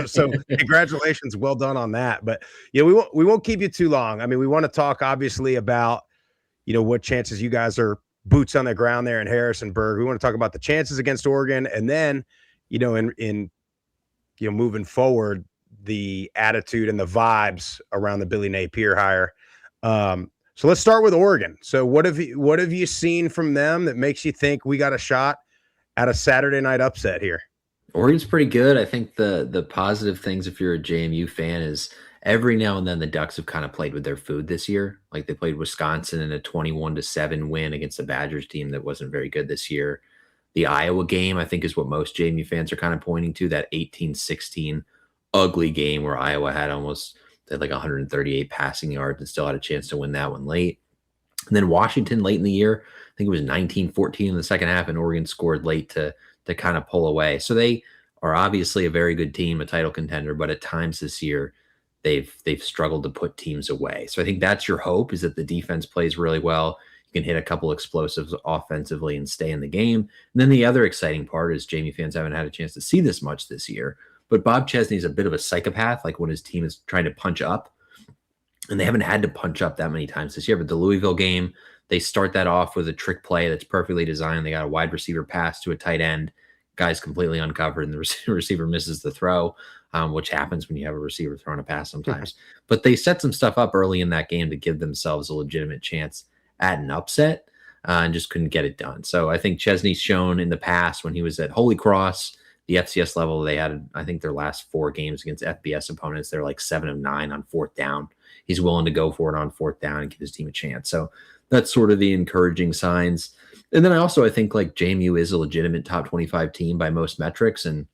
so congratulations, well done on that. But we won't keep you too long. I mean, we want to talk obviously about what chances you guys are boots on the ground there in Harrisonburg. We want to talk about the chances against Oregon, and then in moving forward, the attitude and the vibes around the Billy Napier hire. So let's start with Oregon. So what have you seen from them that makes you think we got a shot at a Saturday night upset here? Oregon's pretty good. I think the positive things, if you're a JMU fan, is every now and then the Ducks have kind of played with their food this year. Like they played Wisconsin in a 21-7 win against the Badgers team that wasn't very good this year. The Iowa game, I think, is what most JMU fans are kind of pointing to, that 18-16 ugly game where Iowa had like 138 passing yards and still had a chance to win that one late. And then Washington late in the year, I think it was 19-14 in the second half, and Oregon scored late to kind of pull away. So they are obviously a very good team, a title contender, but at times this year they've struggled to put teams away. So I think that's your hope, is that the defense plays really well. You can hit a couple explosives offensively and stay in the game. And then the other exciting part is JMU fans haven't had a chance to see this much this year, but Bob Chesney's a bit of a psychopath, like when his team is trying to punch up, and they haven't had to punch up that many times this year. But the Louisville game, they start that off with a trick play that's perfectly designed. They got a wide receiver pass to a tight end. Guy's completely uncovered, and the receiver misses the throw, which happens when you have a receiver throwing a pass sometimes. But they set some stuff up early in that game to give themselves a legitimate chance at an upset, and just couldn't get it done. So I think Chesney's shown in the past, when he was at Holy Cross, the FCS level, they had, I think, their last 4 games against FBS opponents, they're like 7 of 9 on 4th down. He's willing to go for it on 4th down and give his team a chance. So that's sort of the encouraging signs. And then I think like JMU is a legitimate top 25 team by most metrics. And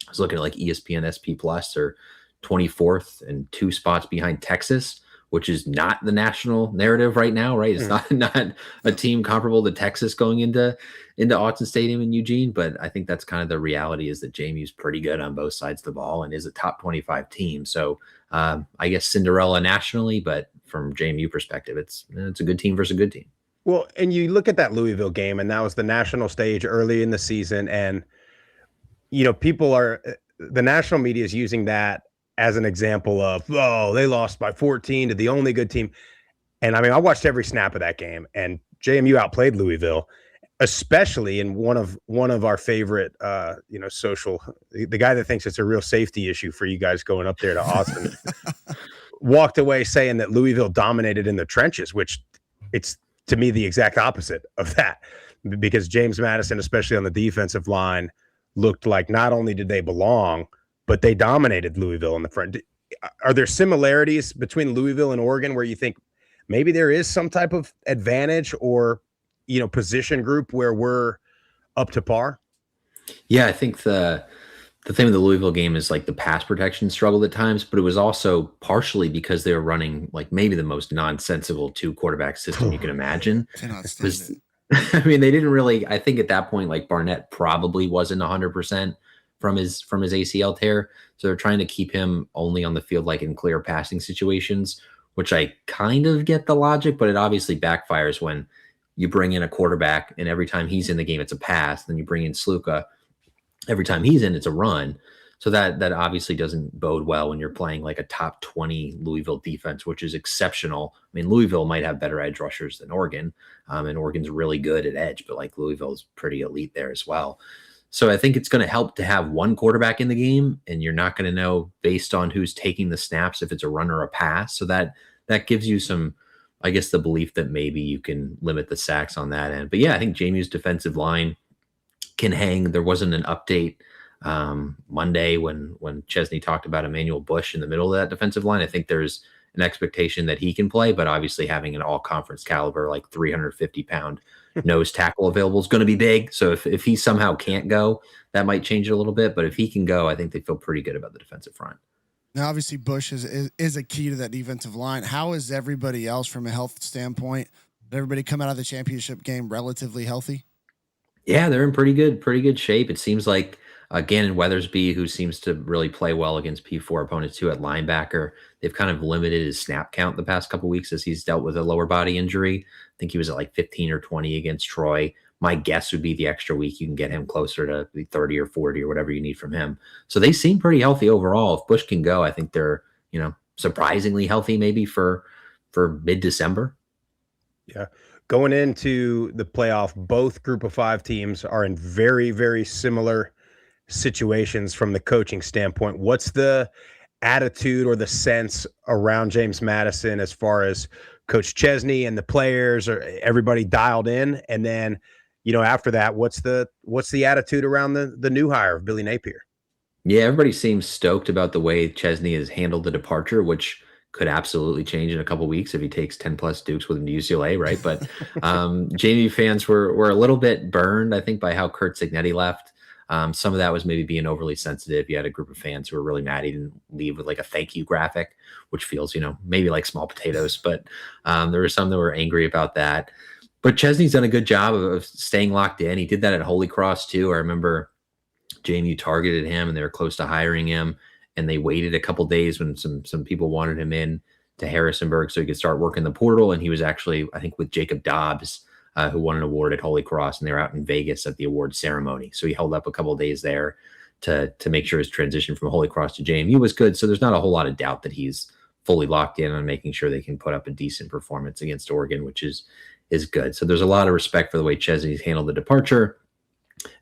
I was looking at like ESPN SP Plus, or 24th and 2 spots behind Texas, which is not the national narrative right now, right? It's not a team comparable to Texas going into Autzen Stadium in Eugene, but I think that's kind of the reality, is that JMU's pretty good on both sides of the ball and is a top 25 team. So I guess Cinderella nationally, but from JMU perspective, it's a good team versus a good team. Well, and you look at that Louisville game, and that was the national stage early in the season, and the national media is using that as an example of, they lost by 14 to the only good team. And I mean, I watched every snap of that game, and JMU outplayed Louisville, especially in one of our favorite, the guy that thinks it's a real safety issue for you guys going up there to Austin, walked away saying that Louisville dominated in the trenches, which it's, to me, the exact opposite of that, because James Madison, especially on the defensive line, looked like not only did they belong, but they dominated Louisville in the front. Are there similarities between Louisville and Oregon where you think maybe there is some type of advantage, or position group where we're up to par? Yeah, I think the thing with the Louisville game is like the pass protection struggled at times, but it was also partially because they were running like maybe the most nonsensical 2-quarterback system you can imagine. Cannot stand it. I mean, they didn't really. I think at that point, like Barnett probably wasn't 100% from his ACL tear, so they're trying to keep him only on the field like in clear passing situations, which I kind of get the logic, but it obviously backfires when you bring in a quarterback and every time he's in the game it's a pass. Then you bring in Sluka, every time he's in it's a run. So that obviously doesn't bode well when you're playing like a top 20 Louisville defense, which is exceptional. I mean, Louisville might have better edge rushers than Oregon, and Oregon's really good at edge, but like Louisville's pretty elite there as well. So I think it's going to help to have one quarterback in the game, and you're not going to know based on who's taking the snaps if it's a run or a pass. So that gives you some, I guess, the belief that maybe you can limit the sacks on that end. But yeah, I think JMU's defensive line can hang. There wasn't an update Monday when Chesney talked about Emmanuel Bush in the middle of that defensive line. I think there's an expectation that he can play, but obviously having an all-conference caliber, like 350-pound nose tackle available is going to be big. So if he somehow can't go, that might change it a little bit. But if he can go, I think they feel pretty good about the defensive front. Now, obviously, Bush is a key to that defensive line. How is everybody else from a health standpoint? Did everybody come out of the championship game relatively healthy? Yeah, they're in pretty good shape. It seems like Gannon Weathersby, who seems to really play well against P4 opponents too at linebacker, they've kind of limited his snap count the past couple weeks as he's dealt with a lower body injury. I think he was at like 15 or 20 against Troy. My guess would be the extra week you can get him closer to 30 or 40 or whatever you need from him. So they seem pretty healthy overall. If Bush can go, I think they're, surprisingly healthy maybe for mid-December. Yeah. Going into the playoff, both group of 5 teams are in very, very similar situations from the coaching standpoint. What's the attitude or the sense around James Madison as far as Coach Chesney and the players? Are everybody dialed in? And then, after that, what's the attitude around the new hire of Billy Napier? Yeah, everybody seems stoked about the way Chesney has handled the departure, which could absolutely change in a couple weeks if he takes 10 plus Dukes with him to UCLA, right? But JMU fans were a little bit burned, I think, by how Kurt Cignetti left. Some of that was maybe being overly sensitive. You had a group of fans who were really mad he didn't leave with like a thank you graphic, which feels, maybe like small potatoes. But there were some that were angry about that. But Chesney's done a good job of staying locked in. He did that at Holy Cross too. I remember JMU targeted him and they were close to hiring him. And they waited a couple days when some people wanted him in to Harrisonburg so he could start working the portal. And he was actually, I think, with Jacob Dobbs, who won an award at Holy Cross, and they were out in Vegas at the award ceremony. So he held up a couple of days there to make sure his transition from Holy Cross to JMU was good. So there's not a whole lot of doubt that he's fully locked in on making sure they can put up a decent performance against Oregon, which is good. So there's a lot of respect for the way Chesney's handled the departure.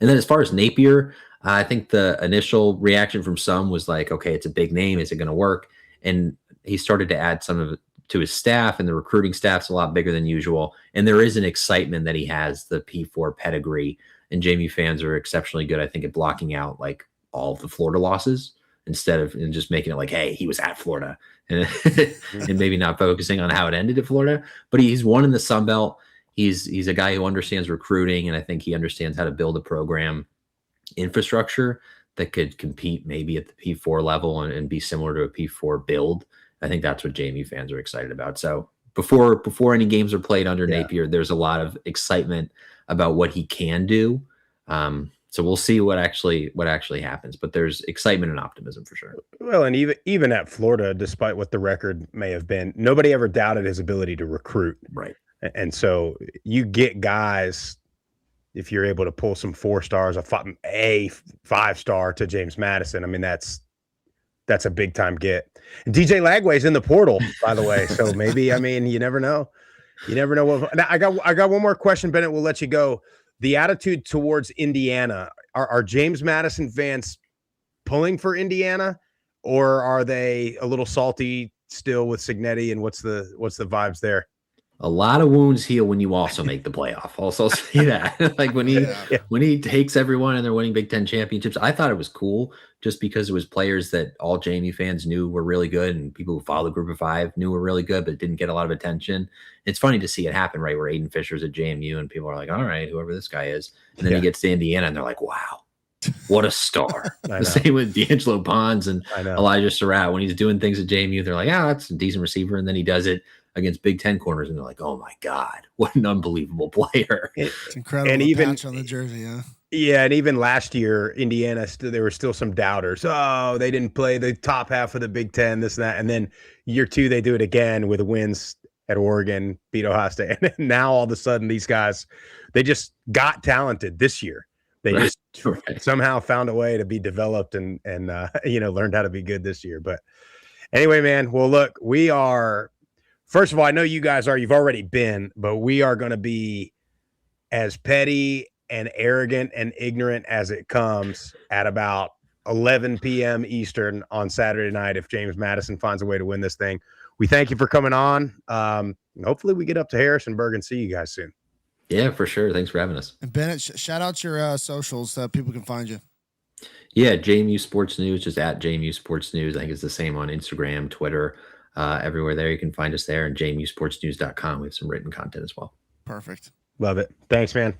And then as far as Napier, I think the initial reaction from some was like, okay, it's a big name. Is it going to work? And he started to add some of it to his staff, and the recruiting staff's a lot bigger than usual. And there is an excitement that he has the P4 pedigree. And JMU fans are exceptionally good, I think, at blocking out like all of the Florida losses instead of just making it like, hey, he was at Florida and, and maybe not focusing on how it ended at Florida. But he's won in the Sun Belt. He's a guy who understands recruiting, and I think he understands how to build a program infrastructure that could compete maybe at the P4 level and be similar to a P4 build. I think that's what JMU fans are excited about. So before any games are played under Napier, there's a lot of excitement about what he can do. So we'll see what actually happens, but there's excitement and optimism for sure. Well, and even at Florida, despite what the record may have been, nobody ever doubted his ability to recruit. Right. And so you get guys, if you're able to pull some 4 stars, a 5-star to James Madison, I mean, that's a big time get. And DJ Lagway's in the portal, by the way. So maybe, I mean, you never know. You never know what. Now, I got one more question, Bennett. We'll let you go. The attitude towards Indiana, are James Madison fans pulling for Indiana, or are they a little salty still with Cignetti? And what's the vibes there? a lot of wounds heal when you also make the playoff. Also say that. Like when he takes everyone and they're winning Big Ten championships, I thought it was cool just because it was players that all JMU fans knew were really good and people who follow the Group of Five knew were really good, but didn't get a lot of attention. It's funny to see it happen, right? Where Aiden Fisher's at JMU and people are like, all right, whoever this guy is. And then he gets to Indiana and they're like, wow, what a star. The same with D'Angelo Bonds and Elijah Surratt. When he's doing things at JMU, they're like, that's a decent receiver. And then he does it against Big Ten corners, and they're like, "Oh my God, what an unbelievable player!" It's incredible. And even patch on the jersey, huh? Yeah, and even last year, Indiana, there were still some doubters. Oh, they didn't play the top half of the Big Ten, this and that. And then year 2, they do it again with wins at Oregon, beat Ohio State, and now all of a sudden, these guys, they just got talented this year. They just somehow found a way to be developed and learned how to be good this year. But anyway, man, well, look, we are. First of all, I know you guys you've already been, but we are going to be as petty and arrogant and ignorant as it comes at about 11 p.m. Eastern on Saturday night if James Madison finds a way to win this thing. We thank you for coming on. Hopefully we get up to Harrisonburg and see you guys soon. Yeah, for sure. Thanks for having us. And Bennett, shout out your socials so people can find you. Yeah, JMU Sports News, just at JMU Sports News. I think it's the same on Instagram, Twitter. Everywhere there. You can find us there, and jmusportsnews.com. We have some written content as well. Perfect. Love it. Thanks, man.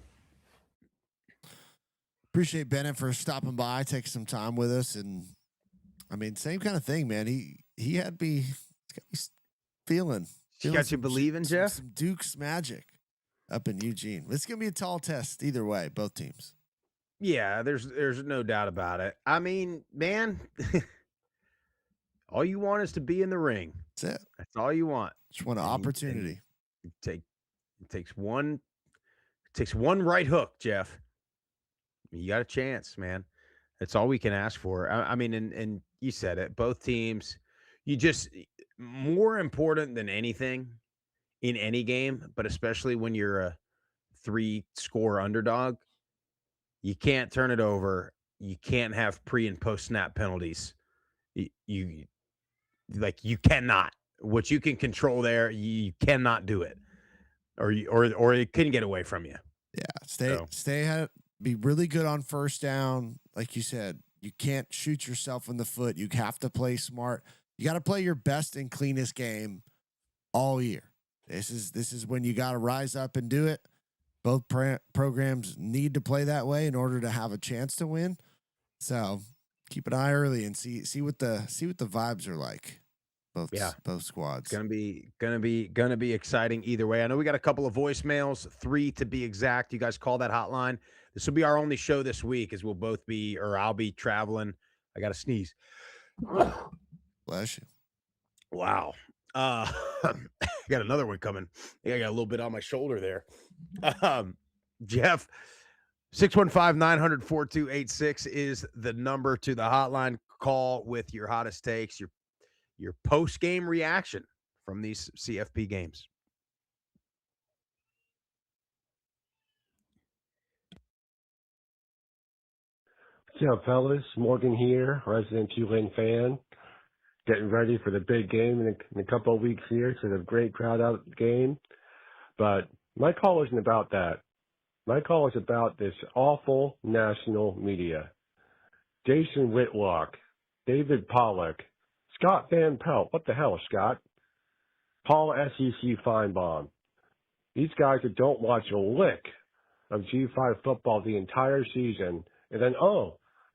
Appreciate Bennett for stopping by, taking some time with us. And I mean, same kind of thing, man. He had me feeling got you believing, Jeff? Some Duke's magic up in Eugene. It's going to be a tall test either way, both teams. Yeah, there's no doubt about it. I mean, man, all you want is to be in the ring. That's it. That's all you want. Just want an opportunity. It takes one right hook, Jeff. You got a chance, man. That's all we can ask for. I mean, and you said it. Both teams, more important than anything in any game, but especially when you're a 3-score underdog, you can't turn it over. You can't have pre and post snap penalties. You cannot. What you can control there, you cannot do it, or it can get away from you. Yeah, stay ahead. Be really good on first down, like you said. You can't shoot yourself in the foot. You have to play smart. You got to play your best and cleanest game all year. This is when you got to rise up and do it. Both programs need to play that way in order to have a chance to win. So keep an eye early and see what the vibes are like. Both squads. Gonna be exciting either way. I know we got a couple of voicemails, 3 to be exact. You guys call that hotline. This will be our only show this week, as I'll be traveling. I got to sneeze. Bless you. Wow. I got another one coming. I think I got a little bit on my shoulder there. Jeff, 615-900-4286 is the number to the hotline. Call with your hottest takes, your post-game reaction from these CFP games. What's up, fellas? Morgan here, resident Tulane fan. Getting ready for the big game in a couple of weeks here. So the great crowd out at the game. But my call isn't about that. My call is about this awful national media. Jason Whitlock, David Pollock, Scott Van Pelt. What the hell, Scott? Paul SEC Feinbaum. These guys that don't watch a lick of G5 football the entire season. And then,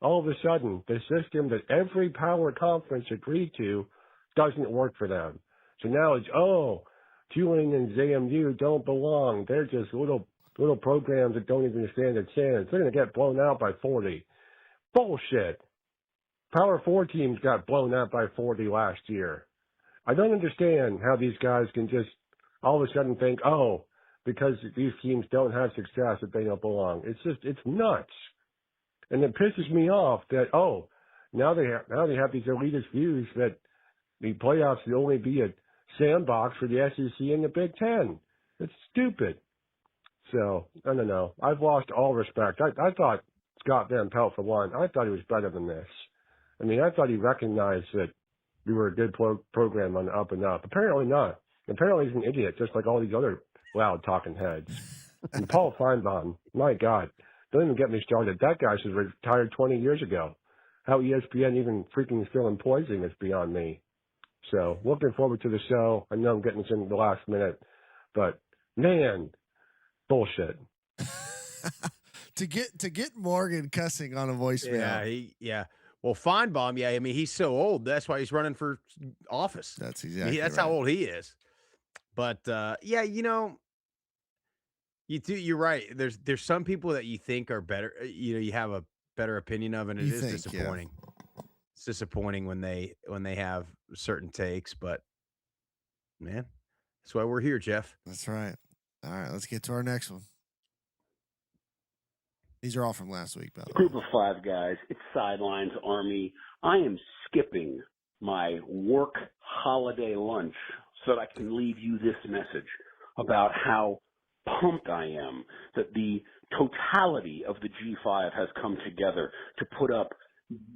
all of a sudden, the system that every power conference agreed to doesn't work for them. So now it's, Tulane and JMU don't belong. They're just little programs that don't even stand a chance. They're going to get blown out by 40. Bullshit. Power 4 teams got blown out by 40 last year. I don't understand how these guys can just all of a sudden think, because these teams don't have success that they don't belong. It's nuts. And it pisses me off that, now they have these elitist views that the playoffs will only be a sandbox for the SEC and the Big Ten. It's stupid. So, I don't know. I've lost all respect. I thought Scott Van Pelt, for one, I thought he was better than this. I mean, I thought he recognized that we were a good program on the up and up. Apparently not. Apparently he's an idiot, just like all these other loud talking heads. And Paul Feinbaum, my God, don't even get me started. That guy should have retired 20 years ago. How ESPN even freaking still employs him is beyond me. So looking forward to the show. I know I'm getting this in the last minute, but man, bullshit. to get Morgan cussing on a voicemail. Yeah. Well, Feinbaum, I mean, he's so old. That's why he's running for office. That's exactly that's right. how old he is. But yeah, you're right. There's some people that you think are better. You have a better opinion of, and it is disappointing. Yeah. It's disappointing when they have certain takes, but man, that's why we're here, Jeff. That's right. All right, let's get to our next one. These are all from last week, by the way. Group of 5 guys. It's Sidelines Army. I am skipping my work holiday lunch so that I can leave you this message about how pumped I am that the totality of the G5 has come together to put up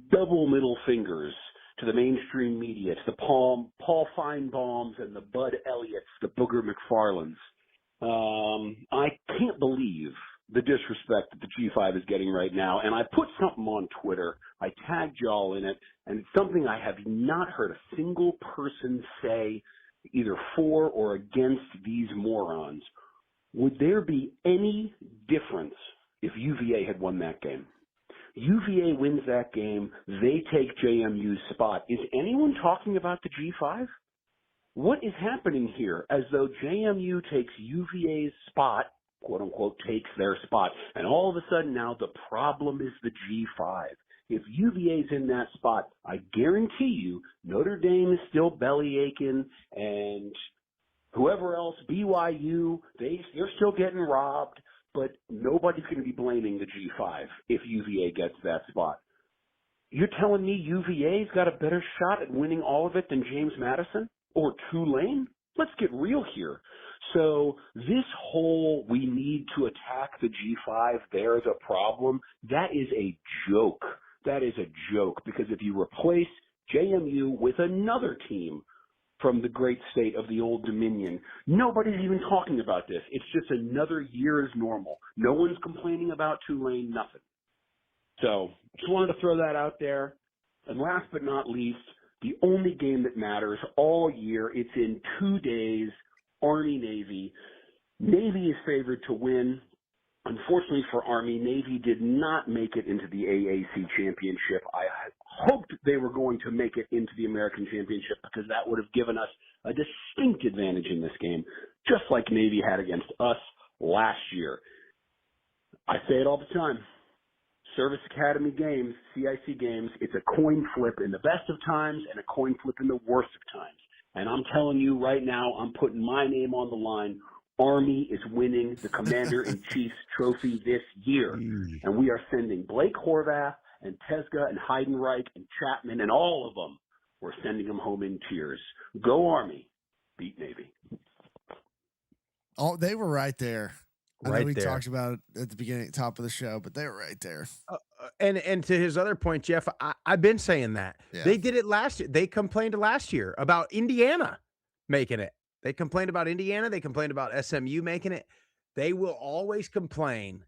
double middle fingers to the mainstream media, to the Paul Feinbaums and the Bud Elliots, the Booger McFarlands. I can't believe the disrespect that the G5 is getting right now. And I put something on Twitter. I tagged y'all in it, and it's something I have not heard a single person say either for or against these morons. Would there be any difference if UVA had won that game? UVA wins that game. They take JMU's spot. Is anyone talking about the G5? What is happening here? As though JMU takes UVA's spot, quote unquote, takes their spot, and all of a sudden now the problem is the G5. If UVA's in that spot, I guarantee you Notre Dame is still belly aching, and whoever else, BYU, they're still getting robbed, but nobody's going to be blaming the G5 if UVA gets that spot. You're telling me UVA's got a better shot at winning all of it than James Madison or Tulane? Let's get real here. So this whole we need to attack the G5, there's a problem, that is a joke. That is a joke, because if you replace JMU with another team from the great state of the Old Dominion, nobody's even talking about this. It's just another year as normal. No one's complaining about Tulane, nothing. So just wanted to throw that out there. And last but not least, the only game that matters all year, it's in 2 days, Army-Navy. Navy is favored to win. Unfortunately for Army, Navy did not make it into the AAC championship. I hoped they were going to make it into the American championship because that would have given us a distinct advantage in this game, just like Navy had against us last year. I say it all the time. Service Academy games, CIC games, it's a coin flip in the best of times and a coin flip in the worst of times. And I'm telling you right now, I'm putting my name on the line. Army is winning the Commander-in-Chief's trophy this year. And we are sending Blake Horvath and Tesga and Heidenreich and Chapman and all of them. We're sending them home in tears. Go Army. Beat Navy. Oh, they were right there. I know we there. talked about it at the beginning, top of the show, but they were right there. And to his other point, Jeff, I've been saying that. Yeah. They did it last year. They complained last year about Indiana making it. They complained about Indiana. They complained about SMU making it. They will always complain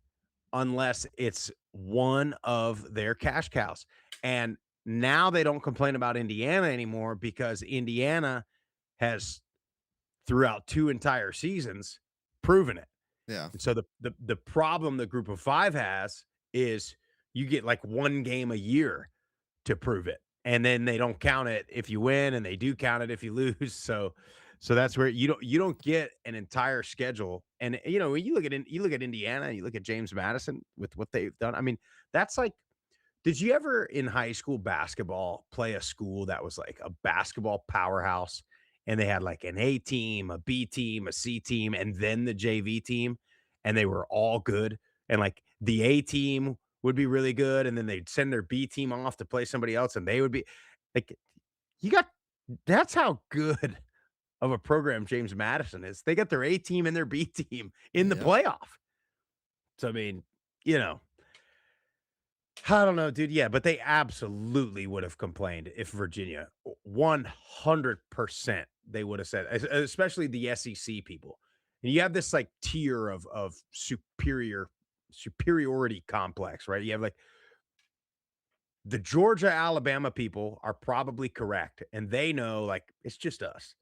unless it's one of their cash cows. And now they don't complain about Indiana anymore because Indiana has, throughout 2 entire seasons, proven it. Yeah. And so the problem the group of 5 has is you get like 1 game a year to prove it. And then they don't count it if you win, and they do count it if you lose. So that's where you don't get an entire schedule. And when you look at Indiana, you look at James Madison with what they've done. I mean, that's like, did you ever in high school basketball play a school that was like a basketball powerhouse? And they had like an A team, a B team, a C team, and then the JV team, and they were all good. And like the A team would be really good, and then they'd send their B team off to play somebody else, and they would be like, that's how good of a program James Madison is. They got their A team and their B team in the playoff. So, I mean, I don't know, dude. Yeah, but they absolutely would have complained if Virginia 100% they would have said, especially the SEC people. And you have this like tier of superiority complex, right? You have like the Georgia, Alabama people are probably correct, and they know like it's just us.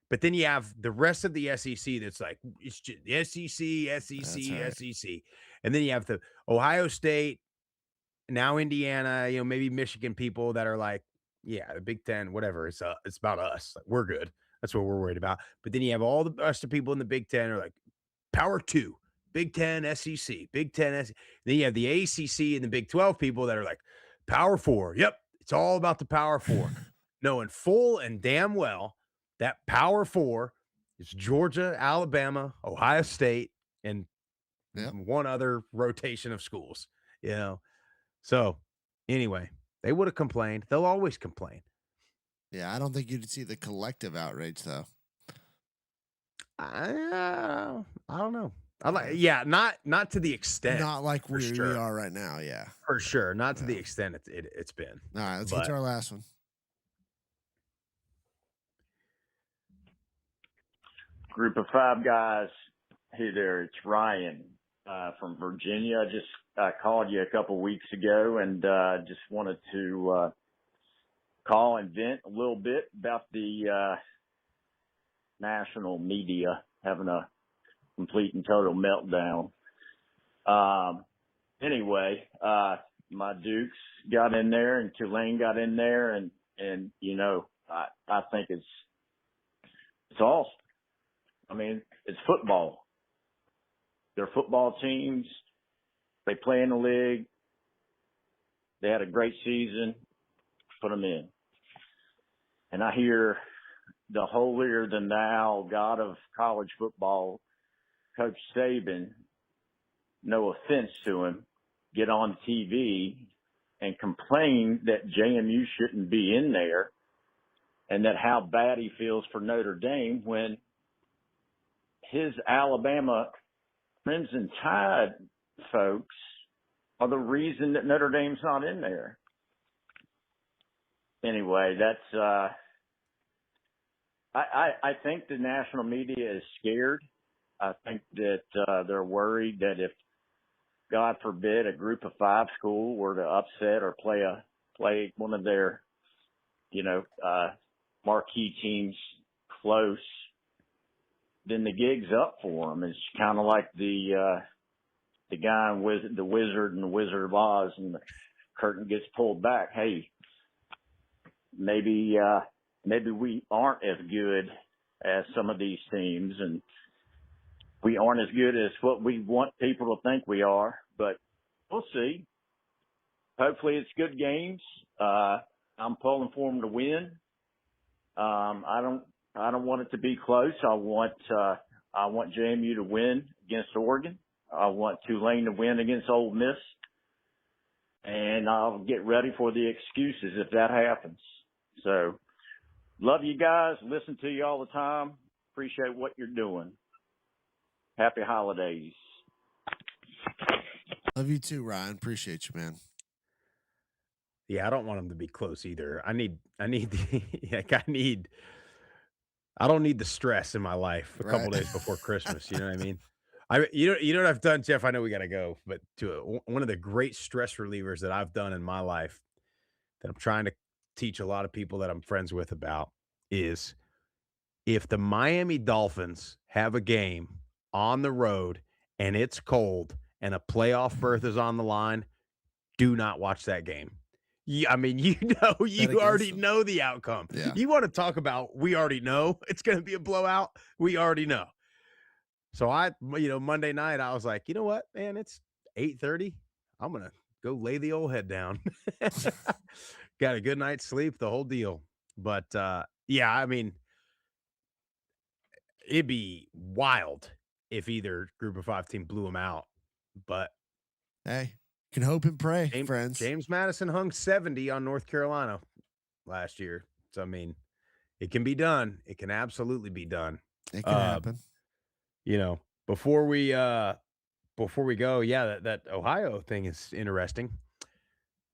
But then you have the rest of the SEC that's like it's just the SEC, SEC, SEC, and then you have the Ohio State, now Indiana, maybe Michigan people that are like, yeah, the Big Ten, whatever. It's about us. Like, we're good. That's what we're worried about. But then you have all the rest of people in the Big Ten are like Power Two, Big Ten, SEC, Big Ten, SEC. Then you have the ACC and the Big 12 people that are like Power Four. Yep, it's all about the Power Four, knowing full and damn well that Power Four is Georgia, Alabama, Ohio State, and one other rotation of schools. So anyway, they would have complained. They'll always complain. Yeah, I don't think you'd see the collective outrage though. I don't know. Not to the extent. Not like we sure. are right now. Yeah, for sure. Not to the extent it's been. All right, let's get to our last one. Group of five guys. Hey there, it's Ryan from Virginia. I just called you a couple weeks ago and just wanted to call and vent a little bit about the national media having a complete and total meltdown. Anyway, my Dukes got in there and Tulane got in there and I think it's awesome. I mean, it's football. They're football teams. They play in the league. They had a great season. Put them in. And I hear the holier than thou God of college football, Coach Saban, no offense to him, get on TV and complain that JMU shouldn't be in there and that how bad he feels for Notre Dame when his Alabama Crimson Tide folks are the reason that Notre Dame's not in there. Anyway, that's I think the national media is scared. I think that they're worried that if, God forbid, a group of five school were to upset or play one of their, marquee teams close, then the gig's up for them. It's kind of like the guy in the Wizard and the Wizard of Oz, and the curtain gets pulled back. Hey, maybe we aren't as good as some of these teams, and we aren't as good as what we want people to think we are. But we'll see. Hopefully, it's good games. I'm pulling for them to win. I don't want it to be close. I want JMU to win against Oregon. I want Tulane to win against Ole Miss. And I'll get ready for the excuses if that happens. So, love you guys. Listen to you all the time. Appreciate what you're doing. Happy holidays. Love you too, Ryan. Appreciate you, man. Yeah, I don't want them to be close either. I don't need the stress in my life a couple days before Christmas. You know what I mean? You know what I've done, Jeff? I know we got to go, but one of the great stress relievers that I've done in my life that I'm trying to teach a lot of people that I'm friends with about is if the Miami Dolphins have a game on the road and it's cold and a playoff berth is on the line, do not watch that game. I mean, you already know the outcome. Yeah. You want to talk about, we already know it's going to be a blowout. We already know. So Monday night, I was like, you know what, man, it's 8:30. I'm going to go lay the old head down. Got a good night's sleep, the whole deal. But yeah, I mean, it'd be wild if either group of five team blew them out. But hey, can hope and pray, friends. James Madison hung 70 on North Carolina last year. So, I mean, it can be done. It can absolutely be done. It can happen. Before we go, yeah, that Ohio thing is interesting.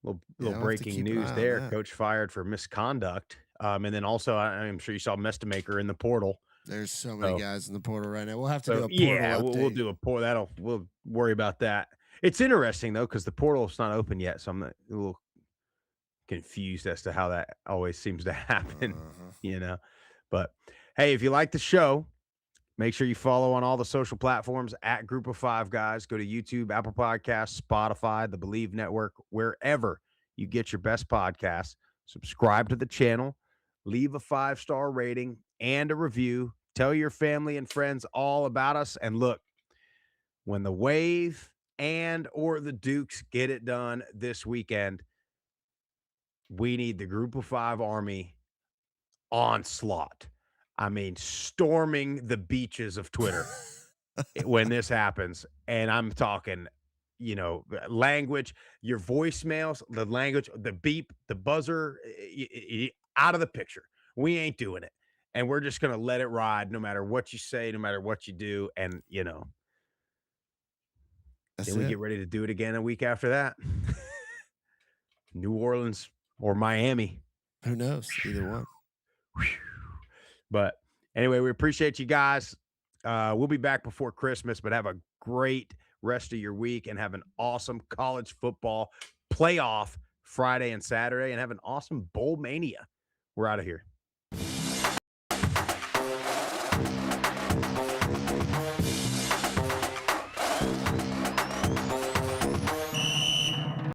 Little breaking news there. Coach fired for misconduct And then also, I'm sure you saw Mestamaker in the portal. There's so many guys in the portal right now. We'll have to do a portal yeah, update. we'll do a portal. We'll worry about that. It's interesting though because the portal's not open yet, so I'm a little confused as to how that always seems to happen. But hey, if you like the show, make sure you follow on all the social platforms at Group of Five Guys. Go to YouTube, Apple Podcasts, Spotify, the Believe Network, wherever you get your best podcasts. Subscribe to the channel, leave a 5-star rating and a review. Tell your family and friends all about us. And look, when the Wave and or the Dukes get it done this weekend, we need the Group of Five Army onslaught. I mean, storming the beaches of Twitter when this happens. And I'm talking, language, your voicemails, the language, the beep, the buzzer, out of the picture. We ain't doing it. And we're just going to let it ride no matter what you say, no matter what you do. And, then we get ready to do it again a week after that. New Orleans or Miami. Who knows? Either one. But anyway, we appreciate you guys. We'll be back before Christmas, but have a great rest of your week and have an awesome college football playoff Friday and Saturday and have an awesome bowl mania. We're out of here.